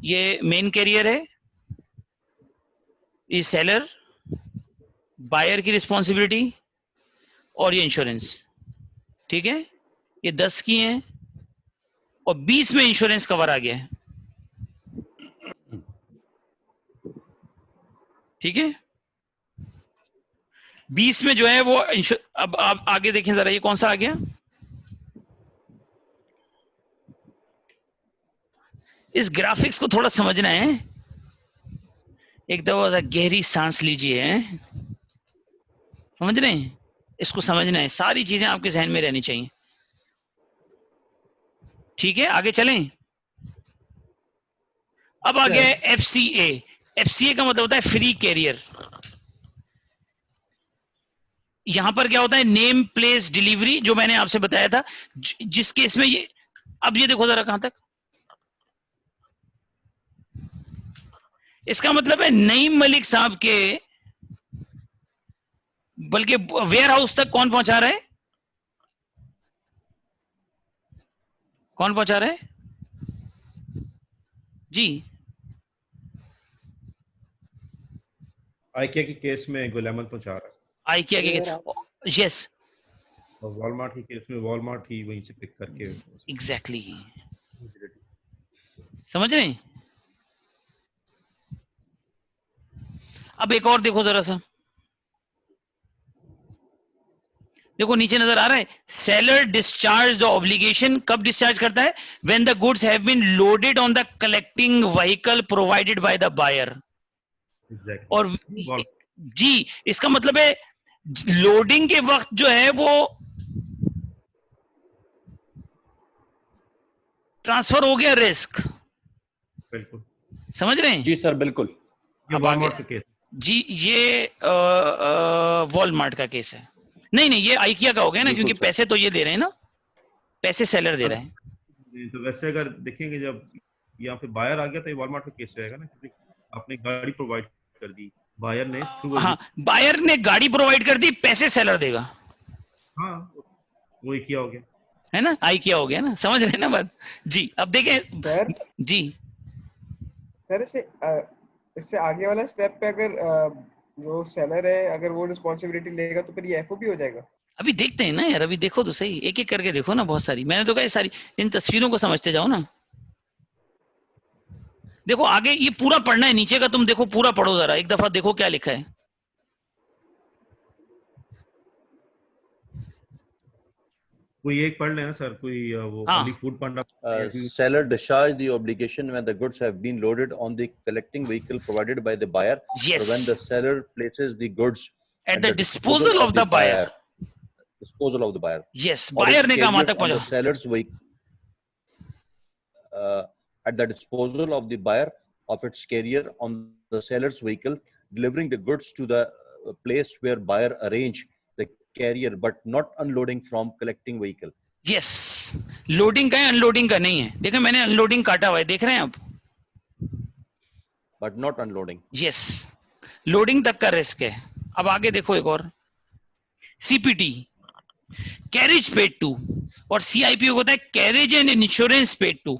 ये मेन कैरियर है, ये सेलर, बायर की रिस्पॉन्सिबिलिटी, और ये इंश्योरेंस, ठीक है। ये 10 की हैं और 20 में इंश्योरेंस कवर आ गया है, ठीक है। 20 में जो है वो अब आप आगे देखें जरा, ये कौन सा आ गया? इस ग्राफिक्स को थोड़ा समझना है, एक दफा गहरी सांस लीजिए, समझ रहे हैं? इसको समझना है, सारी चीजें आपके जहन में रहनी चाहिए, ठीक है। आगे चलें। अब आ गया एफसीए। एफसीए का मतलब होता है फ्री कैरियर। यहां पर क्या होता है? नेम प्लेस डिलीवरी, जो मैंने आपसे बताया था, जिस केस में ये, अब ये देखो जरा कहां तक, इसका मतलब है नईम मलिक साहब के, बल्कि वेयर हाउस तक कौन पहुंचा रहा है? कौन पहुंचा रहा है जी? आइकिया के केस में गुल अहमद पहुंचा रहा है। आइकिया के, यस। और वॉलमार्ट के केस में वॉलमार्ट ही वहीं से पिक करके। एग्जैक्टली, समझ रहे हैं? अब एक और देखो जरा सा, देखो नीचे नजर आ रहा है, सेलर डिस्चार्ज द ऑब्लिगेशन। कब डिस्चार्ज करता है? When the goods have been loaded on the collecting vehicle provided by the buyer. और जी, इसका मतलब है लोडिंग के वक्त जो है वो ट्रांसफर हो गया रिस्क। बिल्कुल, समझ रहे हैं? जी सर, बिल्कुल। ये वॉलमार्ट का केस जी, ये वॉलमार्ट का केस है। नहीं, ये आइकिया का हो गया ना, क्योंकि पैसे तो ये दे रहे हैं ना, पैसे सेलर दे रहे हैं। तो वैसे अगर देखेंगे, जब यहाँ पे बायर आ गया तो ये वॉलमार्ट का केस रहेगा ना, क्योंकि आपने गाड़ी प्रोवाइड कर दी, बायर ने हाँ, बायर ने गाड़ी प्रोवाइड कर दी, पैसे सेलर देगा। हाँ, वो आइकिया हो गया, है ना, आइकिया हो गया ना, समझ रहे हैं ना बात जी? अब देखें जी सर, इससे आगे वाला स्टेप पे अगर जो सेलर है अगर वो रिस्पॉन्सिबिलिटी लेगा तो फिर ये एफओबी हो जाएगा। अभी देखते हैं ना यार, अभी देखो तो सही, एक एक करके देखो ना, बहुत सारी मैंने तो कहा, सारी इन तस्वीरों को समझते जाओ ना। देखो आगे ये पूरा पढ़ना है, नीचे का तुम देखो, पूरा पढ़ो जरा, एक दफा देखो क्या लिखा है। कोई एक पढ़ लेना सर, कोई वो only food panda seller discharge the obligation when the goods have been loaded on the collecting vehicle provided by the buyer, yes, or when the seller places the goods at the disposal of the buyer, disposal of the buyer, yes, buyer ने कहा वहां तक पहुंचा, seller's vehicle at the disposal of the buyer of its carrier on the seller's vehicle, delivering the goods to the place where buyer arrange the carrier, but not unloading from collecting vehicle. Yes, loading का है, unloading का नहीं है। देखो मैंने unloading काटा हुआ है, देख रहे हैं आप? But not unloading. Yes, loading तक का रिस्क है। अब आगे देखो एक और, सीपीटी, कैरेज पेड टू, और सीआईपी होता है carriage and insurance paid to.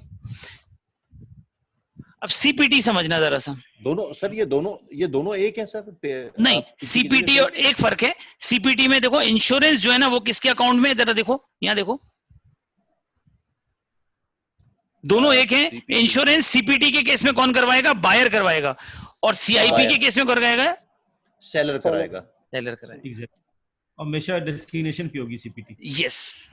अब सीपीटी समझना जरा सा। दोनों सर, ये दोनों एक है सर? नहीं, सीपीटी और एक फर्क है। सीपीटी में देखो इंश्योरेंस जो है ना वो किसके अकाउंट में है, जरा देखो यहाँ देखो, दोनों एक है। इंश्योरेंस सीपीटी के केस में कौन करवाएगा? बायर करवाएगा, और सीआईपी के केस में कौन कराएगा? सेलर कराएगा। सेलर कराएगा। एग्जैक्ट, और हमेशा डेस्टिनेशन की होगी सीपीटी। यस,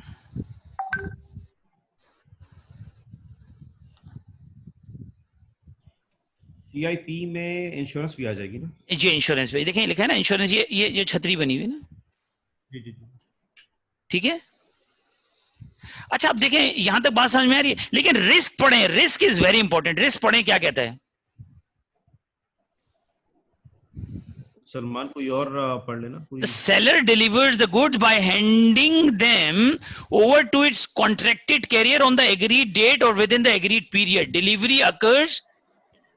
सीआईपी में इंश्योरेंस भी आ जाएगी ना? जी इंश्योरेंस पे देखें लिखा है ना इंश्योरेंस, ये जो छतरी बनी हुई है ना, जी जी जी। ठीक है। अच्छा अब देखें यहां तक बात समझ में आ रही है, लेकिन रिस्क पढ़ें, risk is very important. Risk पढ़ें क्या कहता है। सलमान कोई और पढ़ लेना The seller delivers the goods by handing them over to its contracted carrier on the agreed date or within the agreed period. Delivery occurs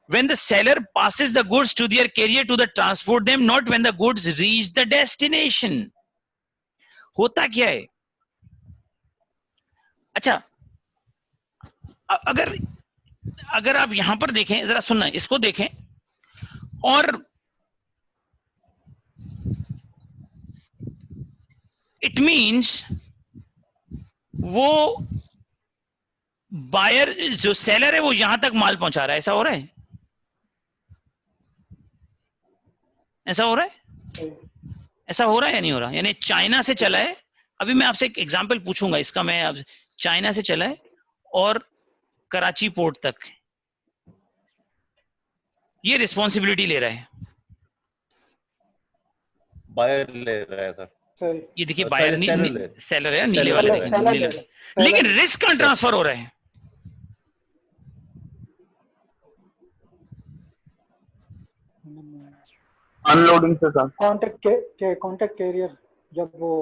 when the seller passes the goods to their carrier to the transport them, not when the goods reach the destination. होता क्या है? अच्छा, अगर आप यहां पर देखें, जरा सुनना, इसको देखें, और इट मीन्स वो बायर जो सेलर है वो यहां तक माल पहुंचा रहा है, ऐसा हो रहा है? ऐसा हो रहा है? ऐसा हो रहा है या नहीं हो रहा? यानी चाइना से चला है, अभी मैं आपसे एक एग्जांपल पूछूंगा इसका, मैं अब चाइना से चला है और कराची पोर्ट तक, ये रिस्पॉन्सिबिलिटी ले रहा है, बायर ले रहा है सर। ये देखिए बायर नहीं, सेलर है, नीले सेलर वाले ले देखिए, रहा है। नीले वाले। लेकिन रिस्क का ट्रांसफर हो रहा है। अनलोडिंग से सर, कॉन्टेक्ट कैरियर जब वो,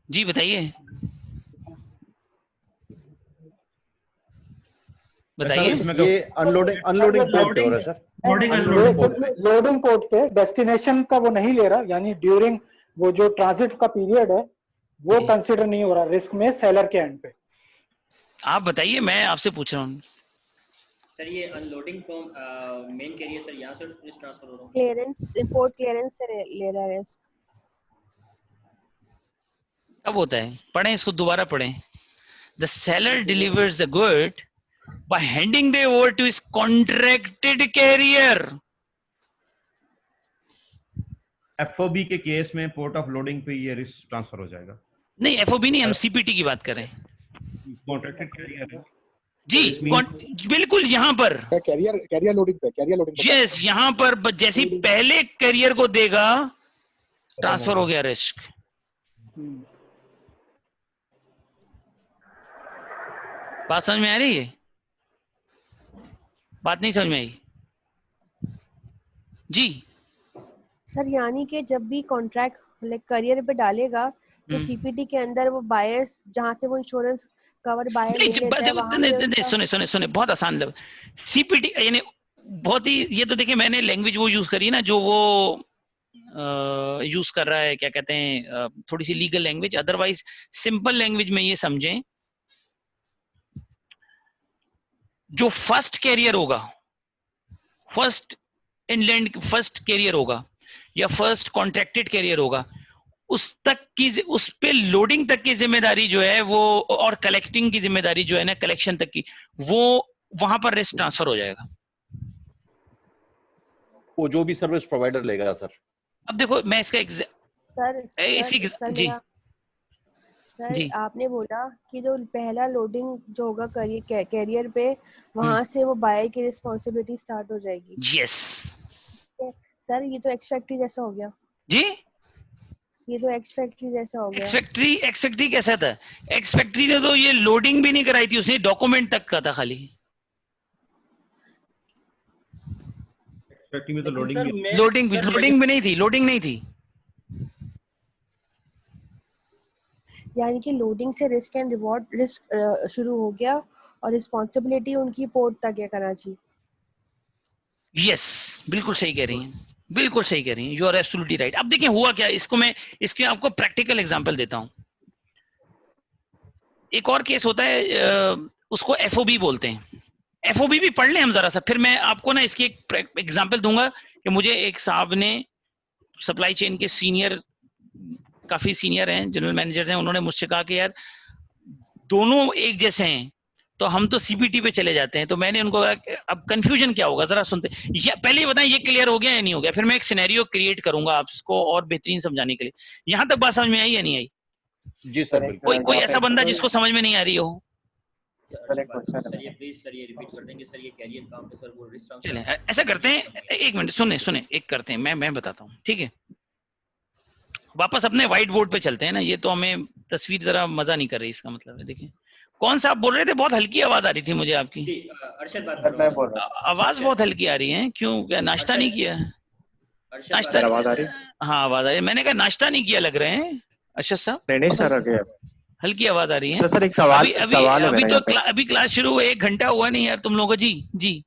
जी बताइए बताइए। ये अनलोडिंग पोर्ट पे हो रहा है सर। लोडिंग पोर्ट पे डेस्टिनेशन का वो नहीं ले रहा, यानी ड्यूरिंग वो जो ट्रांजिट का पीरियड है वो कंसीडर नहीं हो रहा रिस्क में सेलर के एंड पे। आप बताइए, मैं आपसे पूछ रहा हूँ। सर ये unloading from main carrier sir, यहाँ से रिस्क ट्रांसफर हो रहा है। क्लियरेंस, इंपोर्ट क्लियरेंस से ले रहा है रिस्क। कब होता है? पढ़ें इसको, दोबारा पढ़ें। The seller delivers the good by handing them over to his contracted carrier. FOB के केस में पोर्ट ऑफ लोडिंग पे ये रिस्क ट्रांसफर हो जाएगा। नहीं, एफओबी नहीं, हम सीपीटी की बात कर रहे हैं। कॉन्ट्रैक्टेड कैरियर है जी, बिल्कुल यहाँ पर कैरियर लोडिंग यस, यहाँ पर जैसे ही पहले कैरियर को देगा ट्रांसफर हो गया रिस्क। बात समझ में आ रही है? बात नहीं समझ में आई? जी सर यानी कि जब भी कॉन्ट्रैक्ट करियर पे डालेगा तो सीपीटी के अंदर वो बायर्स जहां से वो इंश्योरेंस कवर बायर ले लेता है वहां पे सुने बहुत आसान सीपीटी यानी बहुत ही, ये तो देखिए मैंने लैंग्वेज वो यूज करी ना जो वो यूज कर रहा है, क्या कहते हैं, थोड़ी सी legal language. Otherwise simple language में ये समझें, जो फर्स्ट कैरियर होगा, फर्स्ट इनलैंड फर्स्ट कैरियर होगा या फर्स्ट कॉन्ट्रैक्टेड कैरियर होगा, उस तक की, उस पे लोडिंग तक की जिम्मेदारी जो है वो, और कलेक्टिंग की जिम्मेदारी जो है ना, कलेक्शन तक की, वो वहां पर रिस्क ट्रांसफर हो जाएगा। वो जो भी सर्विस प्रोवाइडर लेगा सर। अब देखो मैं इसका सर आपने बोला कि जो पहला लोडिंग जो होगा कैरियर पे, वहां से वो बायर की रिस्पॉन्सिबिलिटी स्टार्ट हो जाएगी। यस सर ये तो एक्सट्रैक्टी जैसा हो गया जी, ये तो एक्स फैक्ट्री जैसा हो गया। एक्स फैक्ट्री कैसा था? एक्स फैक्ट्री ने तो ये लोडिंग भी नहीं कराई थी, उसने डॉक्यूमेंट तक का था खाली। एक्सपेक्टिंग में तो लेकिन लोडिंग सर भी मैं लोडिंग भी नहीं थी, लोडिंग नहीं थी। यानी कि लोडिंग से रिस्क एंड रिस्क शुरू हो गया और रिस्पॉन्सिबिलिटी उनकी पोर्ट तक है कराची। यस, बिल्कुल सही कह रही हैं, बिल्कुल सही कह रही हैं, यू आर एब्सोल्युटली राइट। अब देखिए हुआ क्या, इसको मैं इसके आपको प्रैक्टिकल एग्जांपल देता हूं। एक और केस होता है, उसको एफओबी बोलते हैं। एफओबी भी पढ़ लें हम जरा सा, फिर मैं आपको ना इसकी एक एग्जांपल दूंगा कि मुझे एक साहब ने, सप्लाई चेन के सीनियर, काफी सीनियर हैं, जनरल मैनेजर्स हैं, उन्होंने मुझसे कहा कि यार दोनों एक जैसे हैं तो हम तो सीपीटी पे चले जाते हैं। तो मैंने उनको कहा कि अब कंफ्यूजन क्या होगा, जरा सुनते या पहले बताएं ये क्लियर हो गया या नहीं हो गया, फिर मैं एक सिनेरियो क्रिएट करूंगा आपको और बेहतरीन समझाने के लिए। यहां तक बात समझ में आई या नहीं आई? जी सर, बिल्कुल। कोई ऐसा बंदा जिसको समझ में नहीं आ रही हो? सर ये प्लीज सर ये रिपीट कर देंगे सर, ये कैरियर काम पे सर वो रिस्क ट्रांसफर। चलें ऐसा करते हैं, एक मिनट सुने एक करते हैं, मैं बताता हूँ, ठीक है? वापस अपने व्हाइट बोर्ड पे चलते हैं ना, ये तो हमें तस्वीर जरा मजा नहीं कर रही, इसका मतलब है। देखिए कौन सा आप बोल रहे थे? बहुत हल्की आवाज आ रही थी मुझे आपकी। अरशद बात कर रहा हूं। आवाज बहुत हल्की आ रही है, क्यों? क्या नाश्ता नहीं किया? नाश्ता आवाज आ रही? हाँ आवाज आ रही है। मैंने कहा नाश्ता नहीं किया लग रहे हैं अरशद साहब। नहीं सर, हल्की आवाज आ रही है। सर एक सवाल सवाल है अभी मेरा तो अभी क्लास शुरू हुई, 1 घंटा हुआ नहीं यार तुम लोगों को। जी जी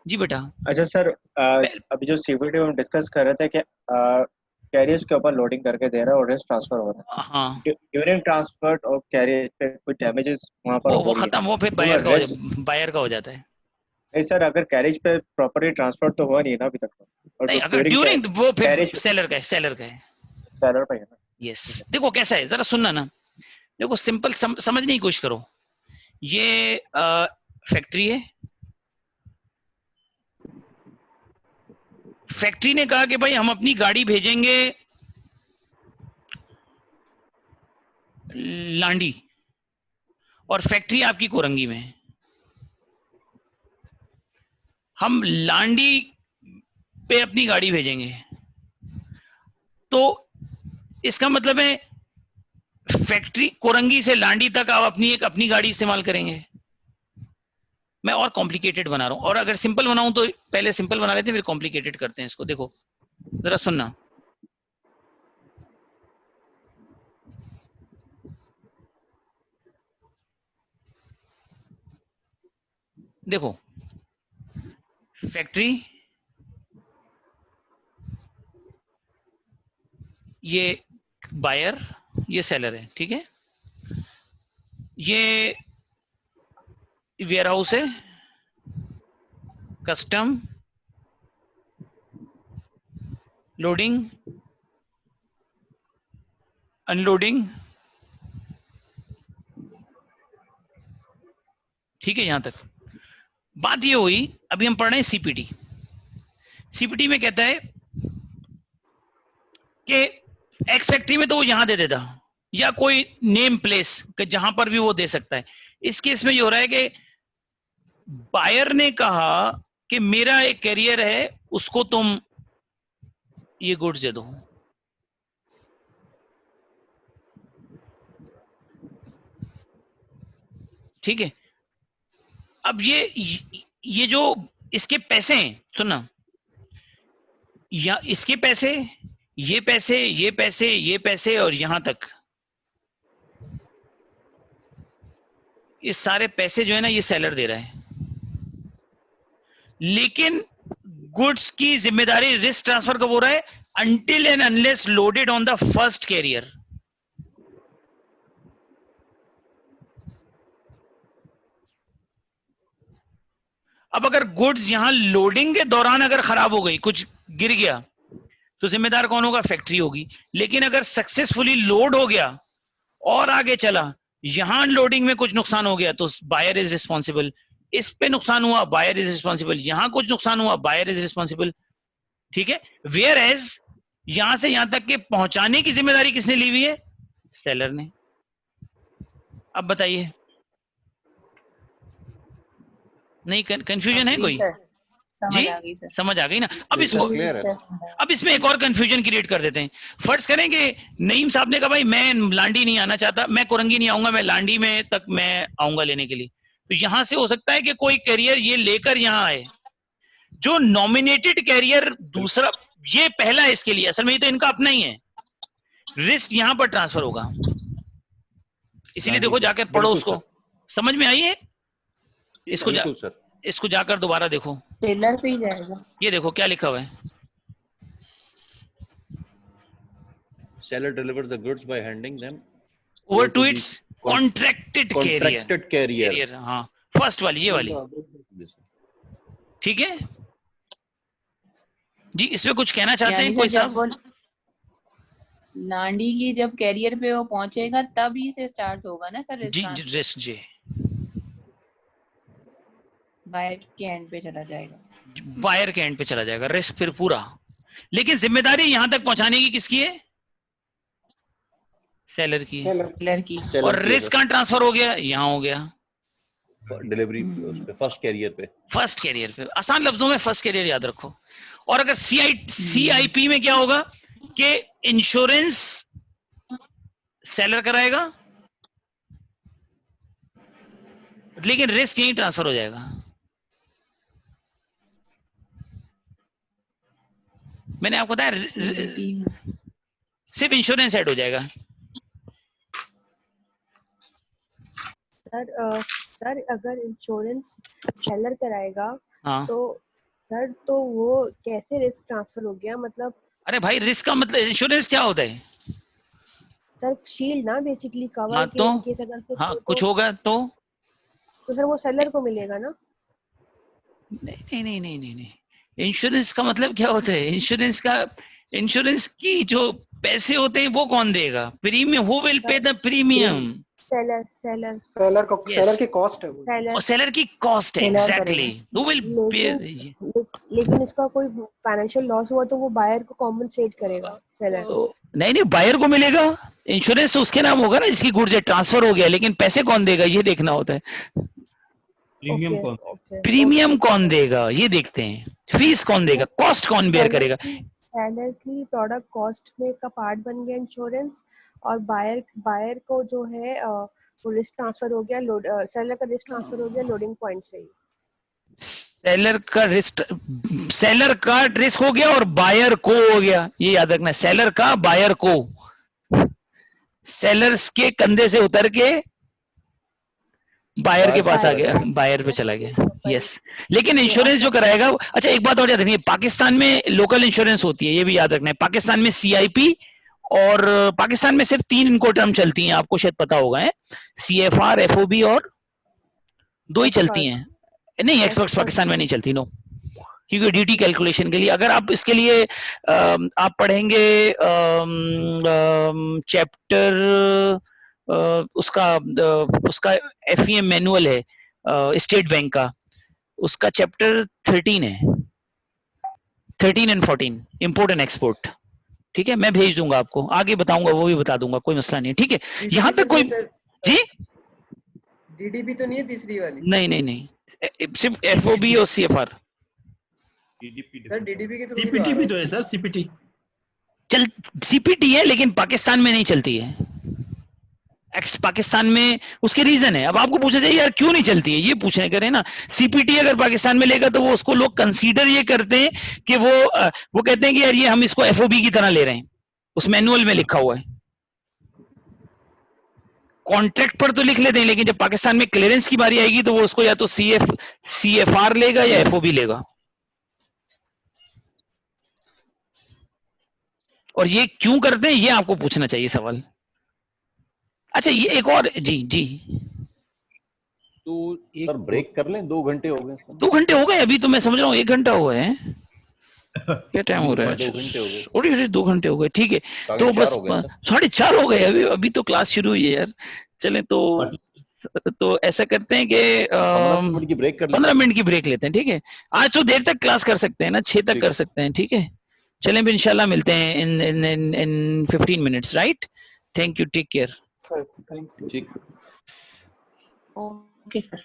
जी बेटा। अच्छा सर, अभी जो सीपीटी में हम डिस्कस कर रहे थे कि कैरियर्स के ऊपर लोडिंग करके दे रहा है और रिस्क ट्रांसफर हो रहा है। हाँ, ड्यूरिंग ट्रांसफर और कैरियर पे कोई डैमेजेस वहां पर वो खत्म, वो फिर बायर का हो जाता है। नहीं सर, अगर कैरेज पे प्रॉपर्ली ट्रांसफर तो हुआ नहीं है ना अभी तक तो। और नहीं, अगर ड्यूरिंग वो फिर सेलर का है, सेलर पे है ना। यस। देखो कैसा है, जरा सुनना ना। देखो सिंपल समझने की कोशिश करो। ये फैक्ट्री है, फैक्ट्री ने कहा कि भाई हम अपनी गाड़ी भेजेंगे लांडी, और फैक्ट्री आपकी कोरंगी में है। हम लांडी पे अपनी गाड़ी भेजेंगे, तो इसका मतलब है फैक्ट्री कोरंगी से लांडी तक आप अपनी गाड़ी इस्तेमाल करेंगे। मैं और कॉम्प्लिकेटेड बना रहा हूं, और अगर सिंपल बनाऊं तो पहले सिंपल बना लेते हैं, फिर कॉम्प्लिकेटेड करते हैं इसको। देखो जरा सुनना, देखो फैक्ट्री, ये बायर, ये सेलर है, ठीक है? ये वेयर हाउस है, कस्टम, लोडिंग, अनलोडिंग, ठीक है? यहां तक बात ये हुई। अभी हम पढ़ रहे हैं सीपीटी। सीपीटी में कहता है कि एक्स फैक्ट्री में तो वो यहां दे देता, या कोई नेम प्लेस जहां पर भी वो दे सकता है। इस केस में ये हो रहा है कि बायर ने कहा कि मेरा एक कैरियर है, उसको तुम ये गुड्स दे दो। ठीक है? अब ये जो इसके पैसे हैं, सुनना, या इसके पैसे, ये पैसे, ये पैसे, ये पैसे, और यहां तक ये सारे पैसे जो है ना, ये सेलर दे रहा है। लेकिन गुड्स की जिम्मेदारी रिस्क ट्रांसफर कब हो रहा है? Until and unless loaded on the first carrier. अब अगर गुड्स यहां लोडिंग के दौरान अगर खराब हो गई, कुछ गिर गया, तो जिम्मेदार कौन होगा? फैक्ट्री होगी। लेकिन अगर सक्सेसफुली लोड हो गया और आगे चला, यहां अनलोडिंग में कुछ नुकसान हो गया, तो बायर इज रिस्पॉन्सिबल। इस पे नुकसान हुआ, बायर इज रिस्पॉन्सिबल। यहां कुछ नुकसान हुआ, बायर इज रिस्पॉन्सिबल। ठीक है? वेयर एज यहां से यहां तक के पहुंचाने की जिम्मेदारी किसने ली हुई है? सेलर ने। अब बताइए, नहीं कंफ्यूजन है कोई? जी समझ आ गई सर। समझ आ गई ना। अब This is इसको clear है। अब इसमें एक और कंफ्यूजन क्रिएट कर देते हैं। फर्ज करें कि नईम साहब ने कहा भाई मैं लांडी नहीं आना चाहता, मैं कोरंगी नहीं आऊंगा, मैं लांडी में तक मैं आऊंगा लेने के लिए। तो यहां से हो सकता है कि कोई कैरियर ये लेकर यहां आए, जो नॉमिनेटेड कैरियर दूसरा, ये पहला है इसके लिए, असल में ये तो इनका अपना ही है, रिस्क यहां पर ट्रांसफर होगा। इसीलिए देखो जाकर पढ़ो बिल्कुल उसको, सर। समझ में आई है? इसको बिल्कुल सर। इसको जाकर दोबारा देखो, सेलर पे ही जाएगा। ये देखो क्या लिखा हुआ है, Seller delivers the goods by handing them over to the its contracted carrier. contracted carrier। हाँ फर्स्ट वाली, ये वाली, ठीक है जी। इसमें कुछ कहना चाहते हैं यानी कोई सर जब साहब? वो लांडी की जब कैरियर पे वो पहुंचेगा तभी से स्टार्ट होगा ना सर जी रिस्क जी, बायर के एंड पे चला जाएगा। बायर के एंड पे चला जाएगा रिस्क फिर पूरा, लेकिन जिम्मेदारी यहां तक पहुंचाने की किसकी है? सेलर की है। सेलर की। और रिस्क कहां ट्रांसफर हो गया? यहां हो गया डिलीवरी पे, फर्स्ट कैरियर पे। फर्स्ट कैरियर पे। आसान लफ्जों में फर्स्ट कैरियर याद रखो। और अगर CIP में क्या होगा कि इंश्योरेंस सेलर कराएगा, लेकिन रिस्क यहीं ट्रांसफर हो जाएगा। मैंने आपको बताया सिर्फ इंश्योरेंस ऐड हो जाएगा। सर अगर इंश्योरेंस सेलर कराएगा हाँ। तो सर तो वो कैसे रिस्क ट्रांसफर हो गया? मतलब अरे भाई रिस्क का मतलब इंश्योरेंस क्या होता है? सर शील्ड ना बेसिकली कवर हाँ, के तो केस अगर कुछ हाँ हो कुछ होगा तो सर वो सेलर को मिलेगा ना? नहीं नहीं नहीं नहीं नहीं। इंश्योरेंस का मतलब क्या होता है? इंश्योरेंस की जो पैसे होते हैं वो कौन देगा? Premium, who will pay the premium? Seller seller की कॉस्ट है वो। और सेलर की कॉस्ट है, एग्जैक्टली, हु विल पे। लेकिन उसका कोई फाइनेंशियल लॉस हुआ तो वो बायर को कॉम्पनसेट करेगा सेलर। नहीं नहीं, बायर को मिलेगा। इंश्योरेंस तो उसके नाम होगा ना जिसकी गुड्स ट्रांसफर हो गया, लेकिन पैसे कौन देगा ये देखना होता है। प्रीमियम कौन देगा ये देखते हैं, फीस कौन देगा, कॉस्ट कौन बेयर करेगा। सेलर की प्रोडक्ट कॉस्ट में का पार्ट बन गया इंश्योरेंस, और बायर को जो है वो रिस्क ट्रांसफर हो गया, सेलर का रिस्क ट्रांसफर हो गया लोडिंग पॉइंट से ही। सेलर का रिस्क हो गया और बायर को हो गया, ये याद रखना है। सेलर का बायर को, सेलर्स के कंधे से उतर के बायर के पास आ गया, बायर पे चला गया। यस, लेकिन इंश्योरेंस जो कराएगा, अच्छा एक बात और याद रखिए, पाकिस्तान में लोकल इंश्योरेंस होती है, ये भी याद रखना है। पाकिस्तान में CIP, और पाकिस्तान में सिर्फ 3 इनको टर्म चलती हैं, आपको शायद पता होगा, है CFR, FOB और 2 ही चलती हैं। नहीं, एक्सपर्ट्स पाकिस्तान में नहीं चलती, नो, क्योंकि DT कैलकुलेशन के लिए अगर आप इसके लिए आप पढ़ेंगे चैप्टर उसका FEM मैनुअल है स्टेट बैंक का, उसका चैप्टर 13 है, 13 एंड 14, इंपोर्ट एंड एक्सपोर्ट। ठीक है, मैं भेज दूंगा आपको, आगे बताऊंगा, वो भी बता दूंगा, कोई मसला नहीं है। ठीक है, यहाँ तक कोई जी DDP तो नहीं है तीसरी वाली? नहीं नहीं नहीं, सिर्फ FOB और CFR। सर DDP के थ्रू CPT भी तो है सर, CPT चल, CPT है लेकिन पाकिस्तान में नहीं चलती है। पाकिस्तान में उसके रीजन है, अब आपको पूछा जाए यार क्यों नहीं चलती है, ये पूछने करें ना। CPT अगर पाकिस्तान में लेगा तो वो उसको लोग कंसीडर ये करते हैं कि वो कहते हैं कि यार ये हम इसको FOB की तरह ले रहे हैं, उस मैनुअल में लिखा हुआ है। कॉन्ट्रैक्ट पर तो लिख लेते हैं, लेकिन जब पाकिस्तान में क्लियरेंस की बारी आएगी तो वो उसको या तो CFR लेगा या FOB लेगा। और ये क्यों करते हैं ये आपको पूछना चाहिए सवाल। अच्छा ये एक और, जी जी तो एक सर ब्रेक कर लें, 2 घंटे हो गए सर। 2 घंटे हो गए, अभी तो मैं समझ रहा हूँ 1 घंटा हुआ है। क्या टाइम हो रहा है? 2 घंटे हो गए। और 2 घंटे हो गए, ठीक है। तो बस 4:30 हो गए, अभी तो क्लास शुरू हुई है यार। चले तो ऐसा करते हैं कि 15 मिनट की ब्रेक कर लें। 15 मिनट की ब्रेक लेते हैं, ठीक है। आज तो देर तक क्लास कर सकते हैं ना, 6 तक कर सकते हैं, ठीक है। चलें भी इंशाल्लाह मिलते हैं in 15 minutes, right. Thank you, take care. Thank you. ठीक। Okay sir.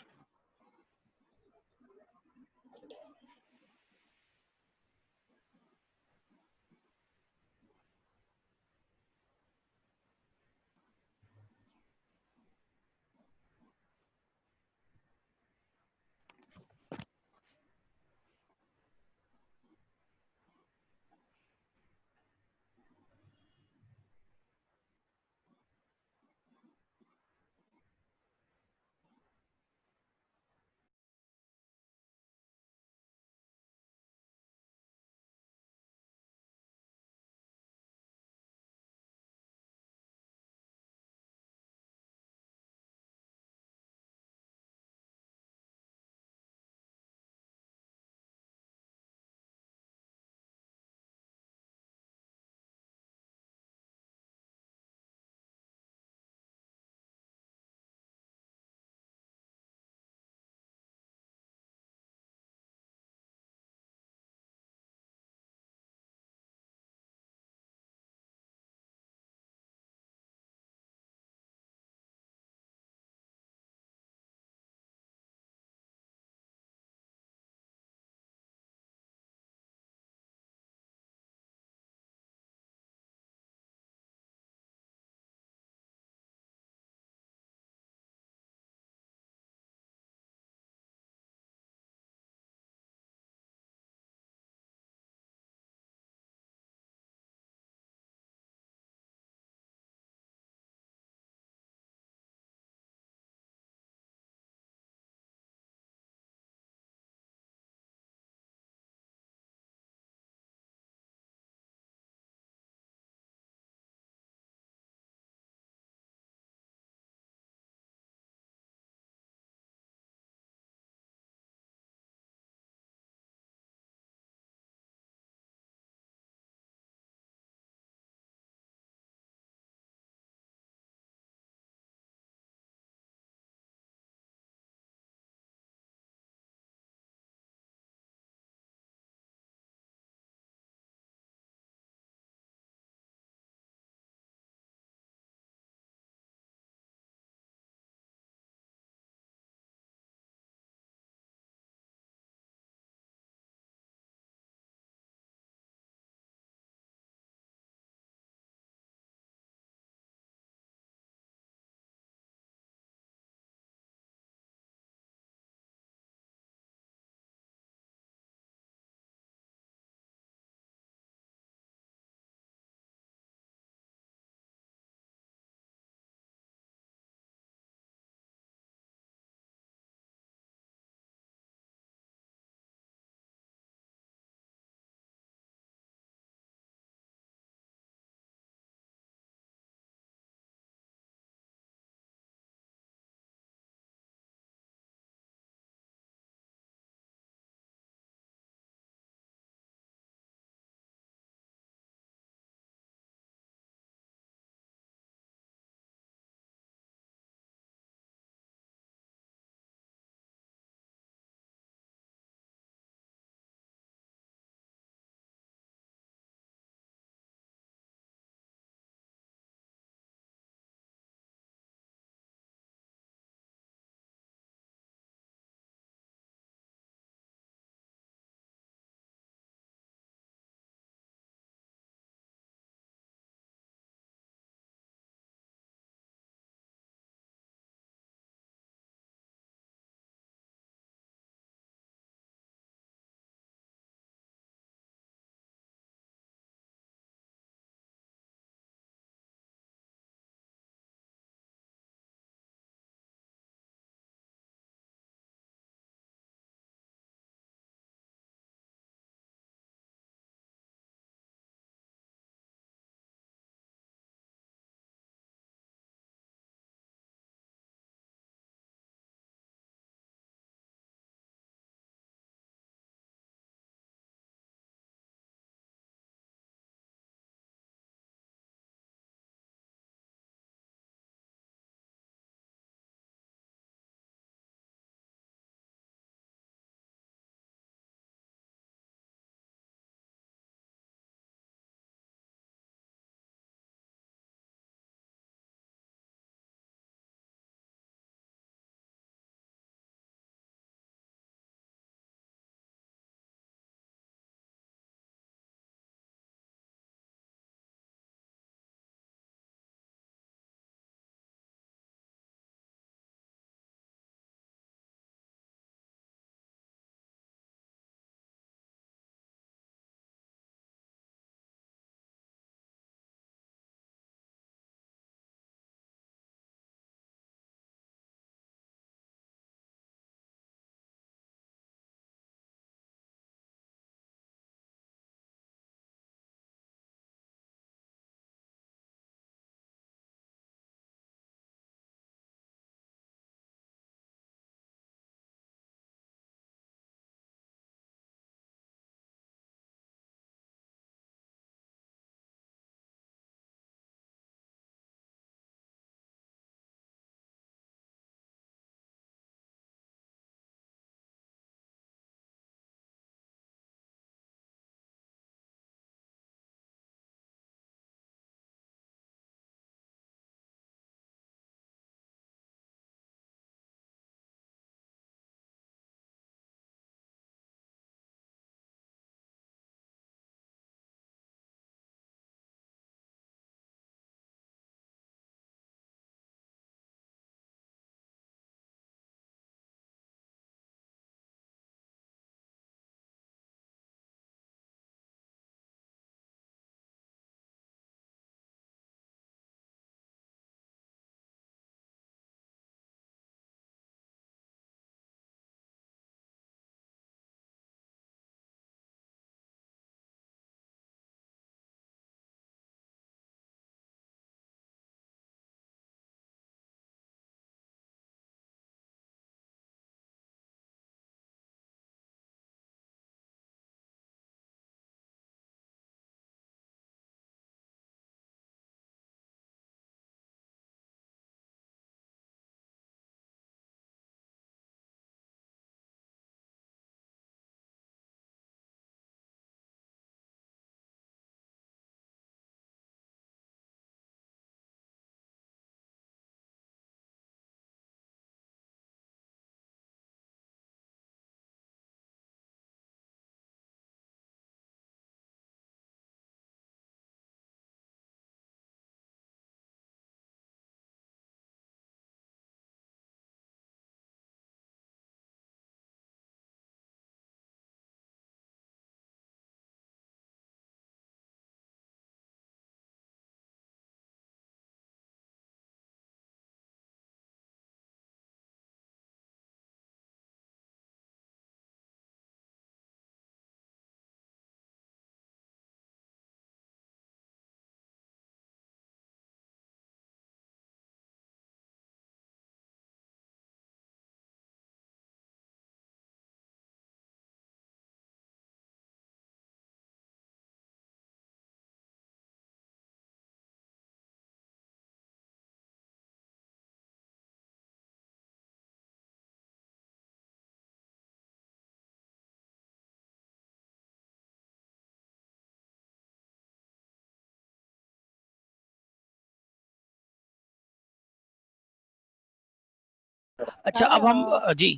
अच्छा अब हम जी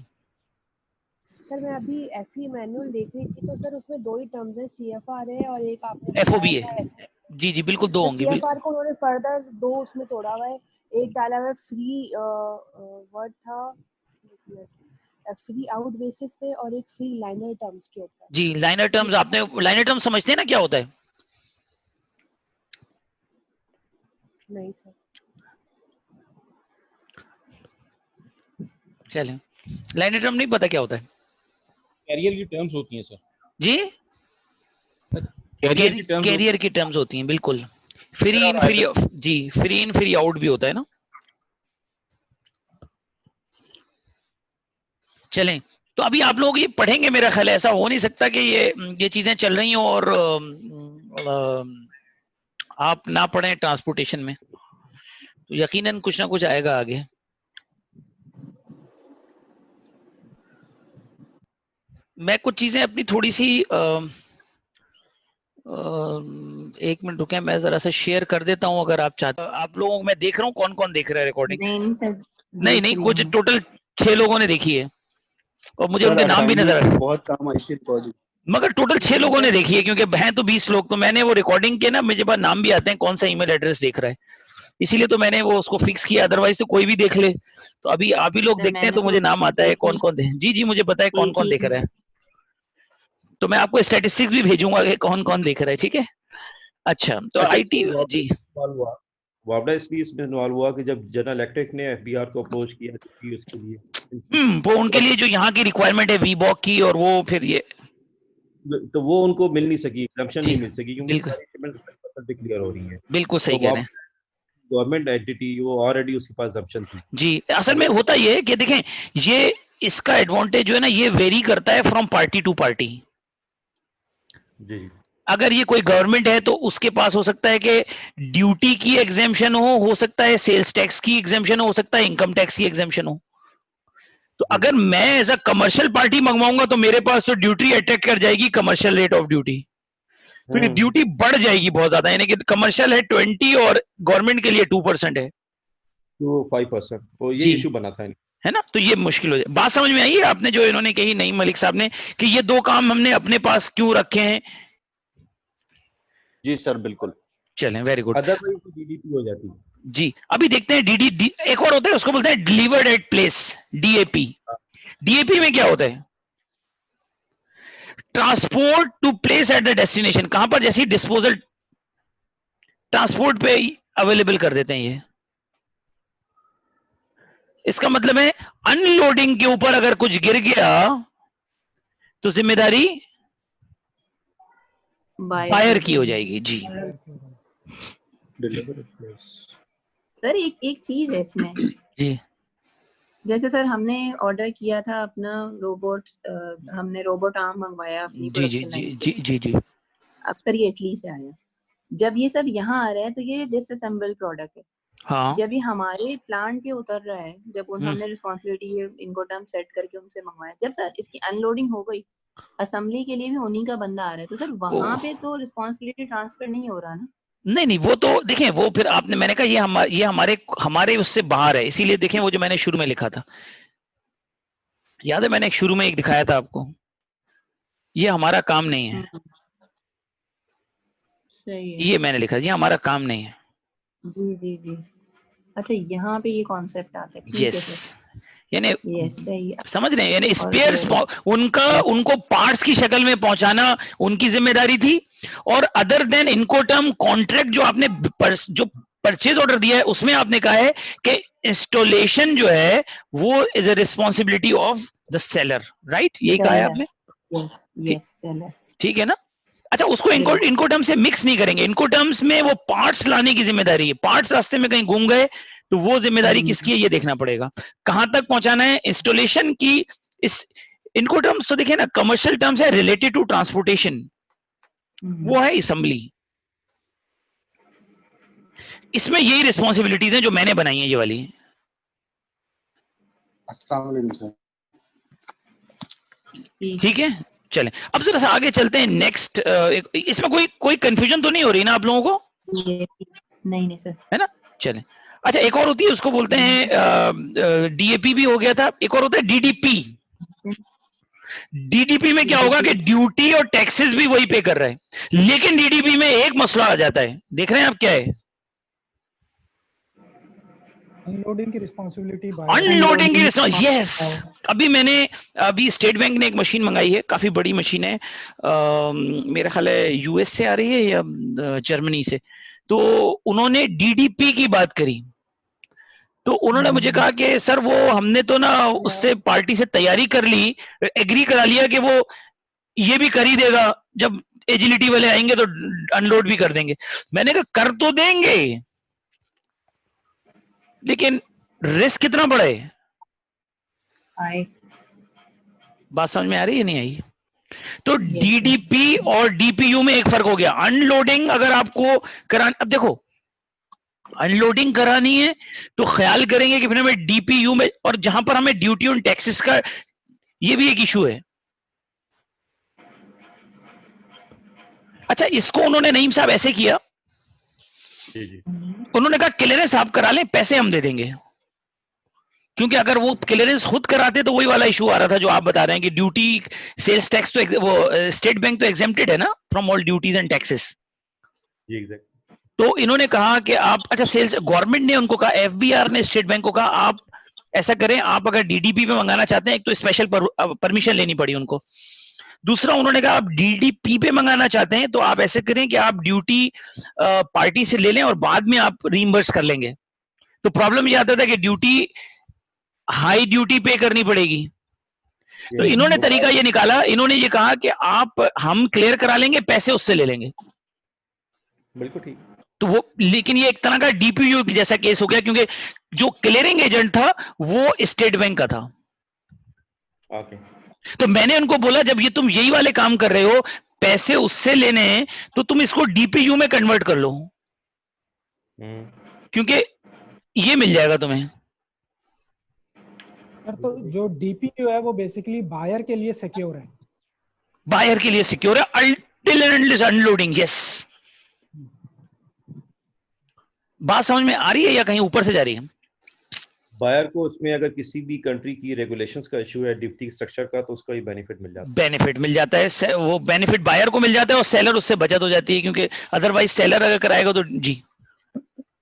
सर मैं अभी एफई मैनुअल देख रही थी तो सर उसमें 2 ही टर्म्स है, सीएफआर है और एक आपने एफओबी बताया है। था जी जी बिल्कुल 2 तो होंगे सीएफआर को उन्होंने फर्दर 2 उसमें तोड़ा हुआ है। एक डाला हुआ है फ्री वर्ड था फ्री आउट बेसिस पे और एक फ्री लाइनर टर्म्स के ऊपर। जी लाइनर टर्म्स, आपने लाइनर टर्म्स समझते हैं ना क्या होता है? नहीं सर। चलें, लाइनर टर्म नहीं पता क्या होता है? कैरियर की टर्म्स होती हैं सर। जी कैरियर की टर्म्स होती हैं बिल्कुल। फ्री इन फ्री जी फ्री इन फ्री आउट भी होता है ना। चलें, तो अभी आप लोग ये पढ़ेंगे, मेरा ख्याल है ऐसा हो नहीं सकता कि ये चीजें चल रही हो और आप ना पढ़ें ट्रांसपोर्टेशन में, तो यकीनन कुछ ना कुछ आएगा आगे। मैं कुछ चीजें अपनी थोड़ी सी एक मिनट रुके, मैं जरा सा शेयर कर देता हूं अगर आप चाहते। आप लोगों को मैं देख रहा हूँ कौन कौन देख रहा है रिकॉर्डिंग? नहीं सर, नहीं कुछ टोटल 6 लोगों ने देखी है और मुझे उनके नाम भी नजर आ रहे हैं। बहुत काम आई थी रिकॉर्डिंग, मगर टोटल 6 लोगों ने देखी है क्योंकि हैं तो 20 लोग, तो मैंने वो रिकॉर्डिंग के ना मुझे पास नाम भी आते हैं कौन सा ईमेल एड्रेस देख रहा है, इसीलिए तो मैंने वो उसको फिक्स किया, अदरवाइज तो कोई भी देख ले। तो अभी आप ही लोग देखते हैं तो मुझे नाम आता है कौन कौन देख। जी मुझे पता है कौन कौन देख रहा है, तो मैं आपको स्टैटिस्टिक्स भी भेजूंगा कि कौन कौन देख रहा है, ठीक है? अच्छा तो आईटी जी वापडा इसलिए इसमें इन्वॉल्व हुआ कि जब जनरल इलेक्ट्रिक ने एफबीआर को अप्रोच किया कि उसके लिए वो उनके लिए जो यहाँ की रिक्वायरमेंट है वीबॉक की, और वो फिर ये तो वो उनको मिल नहीं सकी, एग्जम्पशन नहीं मिल सकी क्योंकि सारी शिपमेंट डिक्लेयर हो रही है। बिल्कुल सही कह रहे हैं। गवर्नमेंट एंटिटी वो ऑलरेडी उसके पास एग्जम्पशन थी। जी असल में होता ये है कि देखें, ये इसका एडवांटेज जो है ना ये वेरी करता है फ्रॉम पार्टी टू पार्टी। जी अगर ये कोई गवर्नमेंट है तो उसके पास हो सकता है कि ड्यूटी की एग्जेम्पशन हो सकता है सेल्स टैक्स की एग्जेम्पशन हो सकता है इनकम टैक्स की एग्जेम्पशन हो। तो अगर मैं एज अ कमर्शियल पार्टी मंगवाऊंगा तो मेरे पास तो ड्यूटी अटैक कर जाएगी कमर्शियल रेट ऑफ ड्यूटी, तो ये ड्यूटी बढ़ जाएगी बहुत ज्यादा, यानी कि कमर्शियल है 20 और गवर्नमेंट के लिए 2% है, तो 5%, तो ये इशू बना था है ना। तो ये मुश्किल हो जाए। बात समझ में आई है आपने जो इन्होंने कही नईम मलिक साहब ने कि ये 2 काम हमने अपने पास क्यों रखे हैं? जी सर बिल्कुल। चलें वेरी गुड। अदरवाइज डीडीपी हो जाती है। जी अभी देखते हैं डीडी एक और होता है उसको बोलते हैं delivered at place, DAP. DAP में क्या होता है? Transport to place at the destination, कहां पर जैसी डिस्पोजल ट्रांसपोर्ट पे अवेलेबल कर देते हैं ये। इसका मतलब है अनलोडिंग के ऊपर अगर कुछ गिर गया तो जिम्मेदारी बायर की हो जाएगी। जी सर एक चीज है इसमें जी, जैसे सर हमने ऑर्डर किया था अपना रोबोट्स, हमने रोबोट आर्म मंगवाया अपनी जी जी जी जी जी जी अब सर ये इटली से आया, जब ये सब यहाँ आ रहा है तो ये डिसअसेंबल प्रोडक्ट है। हाँ जब ये हमारे प्लांट पे उतर रहा है, जब हमने रिस्पॉन्सिबिलिटी इनको टर्म सेट करके उनसे मंगवाया, जब सर इसकी अनलोडिंग हो गई, असेंबली के लिए भी उन्हीं का बंदा आ रहा है, तो सर वहां पे तो रिस्पॉन्सिबिलिटी ट्रांसफर नहीं हो रहा ना। नहीं वो तो देखें, वो फिर आपने मैंने कहा ये हमारे उससे बाहर है, इसीलिए देखें वो जो मैंने शुरू में लिखा था, याद है मैंने शुरू में एक दिखाया था आपको, ये हमारा काम नहीं है। सही है। ये मैंने लिखा, ये हमारा काम नहीं है। जी जी जी अच्छा यहाँ पे ये कॉन्सेप्ट आता है। यस यानी सही समझ रहे हैं, यानी स्पेयर्स उनको पार्ट्स की शक्ल में पहुंचाना उनकी जिम्मेदारी थी, और अदर देन इनकोटर्म कॉन्ट्रैक्ट जो आपने जो परचेज ऑर्डर दिया है उसमें आपने कहा है कि इंस्टॉलेशन जो है वो is a responsibility of the seller, right? यही कहा है आपने। यस सेलर, ठीक है ना। अच्छा उसको इनकोटर्म से मिक्स नहीं करेंगे, इनकोटर्म्स में वो पार्ट्स लाने की जिम्मेदारी है, पार्ट्स रास्ते में कहीं घूम गए तो वो जिम्मेदारी किसकी है ये देखना पड़ेगा, कहां तक पहुंचाना है इंस्टॉलेशन की। इस इनकोटर्म्स तो देखिए ना, कमर्शियल टर्म्स है रिलेटेड टू ट्रांसपोर्टेशन, वो है असेंबली। इसमें यही रिस्पॉन्सिबिलिटीज हैं जो मैंने बनाई है ये वाली। ठीक है चलें, अब जरा सा आगे चलते हैं नेक्स्ट। इसमें कोई कंफ्यूजन तो नहीं हो रही ना आप लोगों को? नहीं सर, है ना। चलें अच्छा एक और होती है, उसको बोलते हैं डीएपी भी हो गया था, एक और होता है डीडीपी। डीडीपी में क्या होगा कि ड्यूटी और टैक्सेस भी वही पे कर रहे हैं, लेकिन डीडीपी में एक मसला आ जाता है, देख रहे हैं आप क्या है? अनलोडिंग की रिस्पॉन्सिबिलिटी, अनलोडिंग की रिस्पॉन्सिबिलिटी, यस। अभी स्टेट बैंक ने एक मशीन मंगाई है, काफी बड़ी मशीन है, मेरा ख्याल है यूएस से आ रही है या जर्मनी से। तो उन्होंने डीडीपी की बात करी, तो उन्होंने मुझे कहा कि सर वो हमने तो ना उससे पार्टी से तैयारी कर ली, एग्री करा लिया कि वो ये भी कर ही देगा, जब एजिलिटी वाले आएंगे तो अनलोड भी कर देंगे। मैंने कहा कर तो देंगे, लेकिन रिस्क कितना बड़ा है? बात समझ में आ रही है नहीं आई? तो डीडीपी और डीपीयू में एक फर्क हो गया। अनलोडिंग अगर आपको करानी, अब देखो अनलोडिंग करानी है तो ख्याल करेंगे कि फिर हमें डीपीयू में, और जहां पर हमें ड्यूटी ऑन टैक्सेस का ये भी एक इशू है। अच्छा इसको उन्होंने नईम साहब ऐसे किया, उन्होंने कहा क्लियरेंस आप करा लें, पैसे हम दे देंगे। क्योंकि अगर वो क्लियरेंस खुद कराते तो वही वाला इशू आ रहा था जो आप बता रहे हैं कि ड्यूटी सेल्स टैक्स, तो वो स्टेट बैंक तो एग्जेम्प्टेड है ना from all duties and taxes. जी एग्जैक्ट। तो इन्होंने कहा कि आप, अच्छा सेल्स गवर्नमेंट ने उनको कहा, एफबीआर ने स्टेट बैंक को कहा आप ऐसा करें, आप अगर डीडीपी पे मंगाना चाहते हैं, एक तो स्पेशल परमिशन लेनी पड़ी उनको, दूसरा उन्होंने कहा आप डीडीपी पे मंगाना चाहते हैं तो आप ऐसे करें कि आप ड्यूटी पार्टी से ले लें और बाद में आप रीइंबर्स कर लेंगे। तो प्रॉब्लम ये आता था कि ड्यूटी हाई ड्यूटी पे करनी पड़ेगी। तो इन्होंने तरीका ये निकाला, इन्होंने ये कहा कि आप हम क्लियर करा लेंगे, पैसे उससे ले लेंगे। बिल्कुल ठीक। तो वो, लेकिन ये एक तरह का डीपीयू जैसा केस हो गया, क्योंकि जो क्लियरिंग एजेंट था वो स्टेट बैंक का था। ओके। तो मैंने उनको बोला जब ये तुम यही वाले काम कर रहे हो, पैसे उससे लेने हैं, तो तुम इसको डीपीयू में कन्वर्ट कर लो, क्योंकि ये मिल जाएगा तुम्हें। तो जो डीपीयू है वो बेसिकली बायर के लिए सिक्योर है, बायर के लिए सिक्योर है until and unless unloading. Yes, बात समझ में आ रही है या कहीं ऊपर से जा रही है? बायर को उसमें अगर किसी भी कंट्री की रेगुलेशंस का इशू है ड्यूटी स्ट्रक्चर का, तो उसका ही बेनिफिट मिल जाता है। बेनिफिट मिल जाता है, वो बेनिफिट बायर को मिल जाता है और सेलर उससे बचत हो जाती है, क्योंकि अदरवाइज सेलर अगर कराएगा तो जी।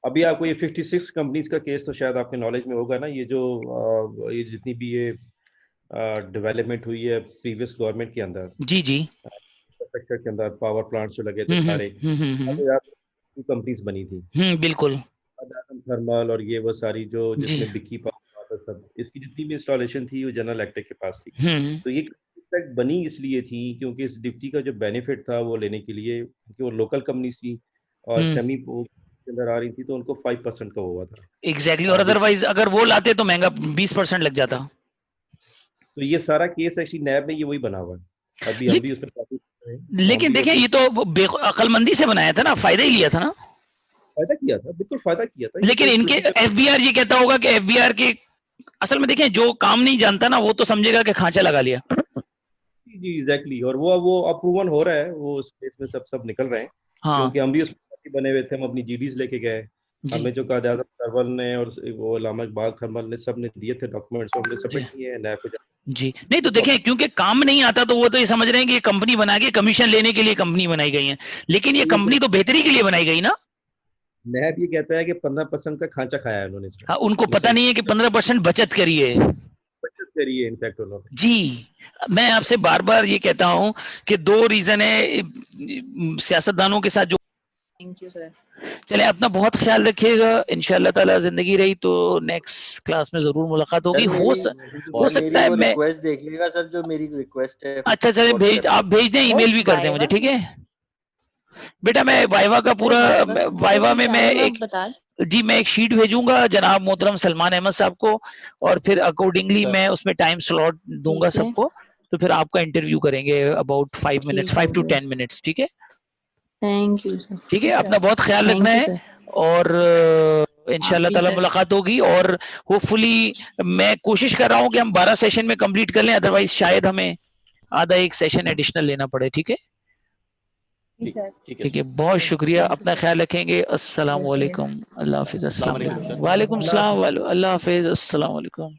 अभी आपको ये 56 कंपनीज का केस तो शायद आपके नॉलेज में होगा ना, ये जो ये जितनी भी ये डेवलपमेंट हुई है प्रीवियस गवर्नमेंट के अंदर, जी जी, इंफ्रास्ट्रक्चर के अंदर पावर प्लांट्स जो लगे थे सारे, कंपनीज बनी थी। बिल्कुल, थर्मल और ये वो सारी जो जिसमें बिकी पावर सब, इसकी जितनी भी इंस्टॉलेशन थी वो जनरल इलेक्ट्रिक के पास थी। तो ये कॉन्ट्रैक्ट बनी इसलिए थी क्योंकि इस डिप्टी का जो बेनिफिट था वो लेने के लिए, क्योंकि वो लोकल कंपनी थी और सेमी के अंदर आ रही थी, तो उनको 5% का हुआ था। एग्जैक्टली, और अदरवाइज अगर वो लाते तो महंगा 20% लग जाता। तो ये सारा केस एक्चुअली नैब में ये वही बना हुआ है। अभी हम भी उस पर, लेकिन देखें ये तो अकलमंदी से बनाया था ना, फायदा ही लिया था ना, फायदा किया था, बिल्कुल फायदा किया था। लेकिन इनके एफबीआर ये कहता होगा कि एफबीआर के असल में देखें जो काम नहीं जानता ना वो तो समझेगा कि खांचा लगा लिया। जी एग्जैक्टली, और वो अप्रूवल हो रहा है, वो उस केस में सब निकल रहे हैं। हाँ। क्योंकि हम भी उस बने हुए थे, हम अपनी जीडीज लेके गए, हमें जो कायदे आज़म थर्मल ने और वो इलामा इकबाल थर्मल ने सब ने दिए थे डॉक्यूमेंट्स, हमने सबमिट किए हैं नैब को। जी नहीं, तो देखें क्योंकि काम नहीं आता तो वो तो ये समझ रहे हैं कि ये कंपनी बना के कमीशन लेने के लिए कंपनी बनाई गई है, लेकिन ये कंपनी तो बेहतरी के लिए बनाई गई ना। नैब ये कहता है कि 15% का खांचा खाया है उन्होंने। हाँ, उनको पता नहीं है कि 15% बचत करी है, इनफैक्ट उन्होंने। जी, मैं आपसे बार बार ये कहता हूं कि 2 रीजन है सियासतदानों के साथ जो। Thank you sir. चले, अपना बहुत ख्याल रखिएगा, इंशाल्लाह ताला जिंदगी रही तो नेक्स्ट क्लास में जरूर मुलाकात होगी। हो सकता है मैं रिक्वेस्ट देख लीजिएगा सर, जो मेरी रिक्वेस्ट है। अच्छा चले, आप भेज दें, ईमेल भी कर दें मुझे, ठीक है बेटा। मैं वाइवा का पूरा, वाइवा में मैं एक शीट भेजूंगा जनाब मोहतरम सलमान अहमद साहब को, और फिर अकॉर्डिंगली मैं उसमें टाइम स्लॉट दूंगा सबको, तो फिर आपका इंटरव्यू करेंगे अबाउट 5 मिनट्स, 5 to 10 मिनट्स, ठीक है? Thank you sir. ठीक है, अपना बहुत ख्याल रखना है, और इंशाल्लाह ताला मुलाकात होगी। और होपफुली मैं कोशिश कर रहा हूँ कि हम 12 सेशन में कंप्लीट कर लें, अदरवाइज शायद हमें आधा 1 सेशन एडिशनल लेना पड़े, ठीक है? ठीक है, बहुत शुक्रिया, अपना ख्याल रखेंगे। अस्सलाम वालेकुम, अल्लाह हाफिज। अस्सलाम वालेकुम, वालेकुम सलाम, अल्लाह हाफिज, अस्सलाम वालेकुम।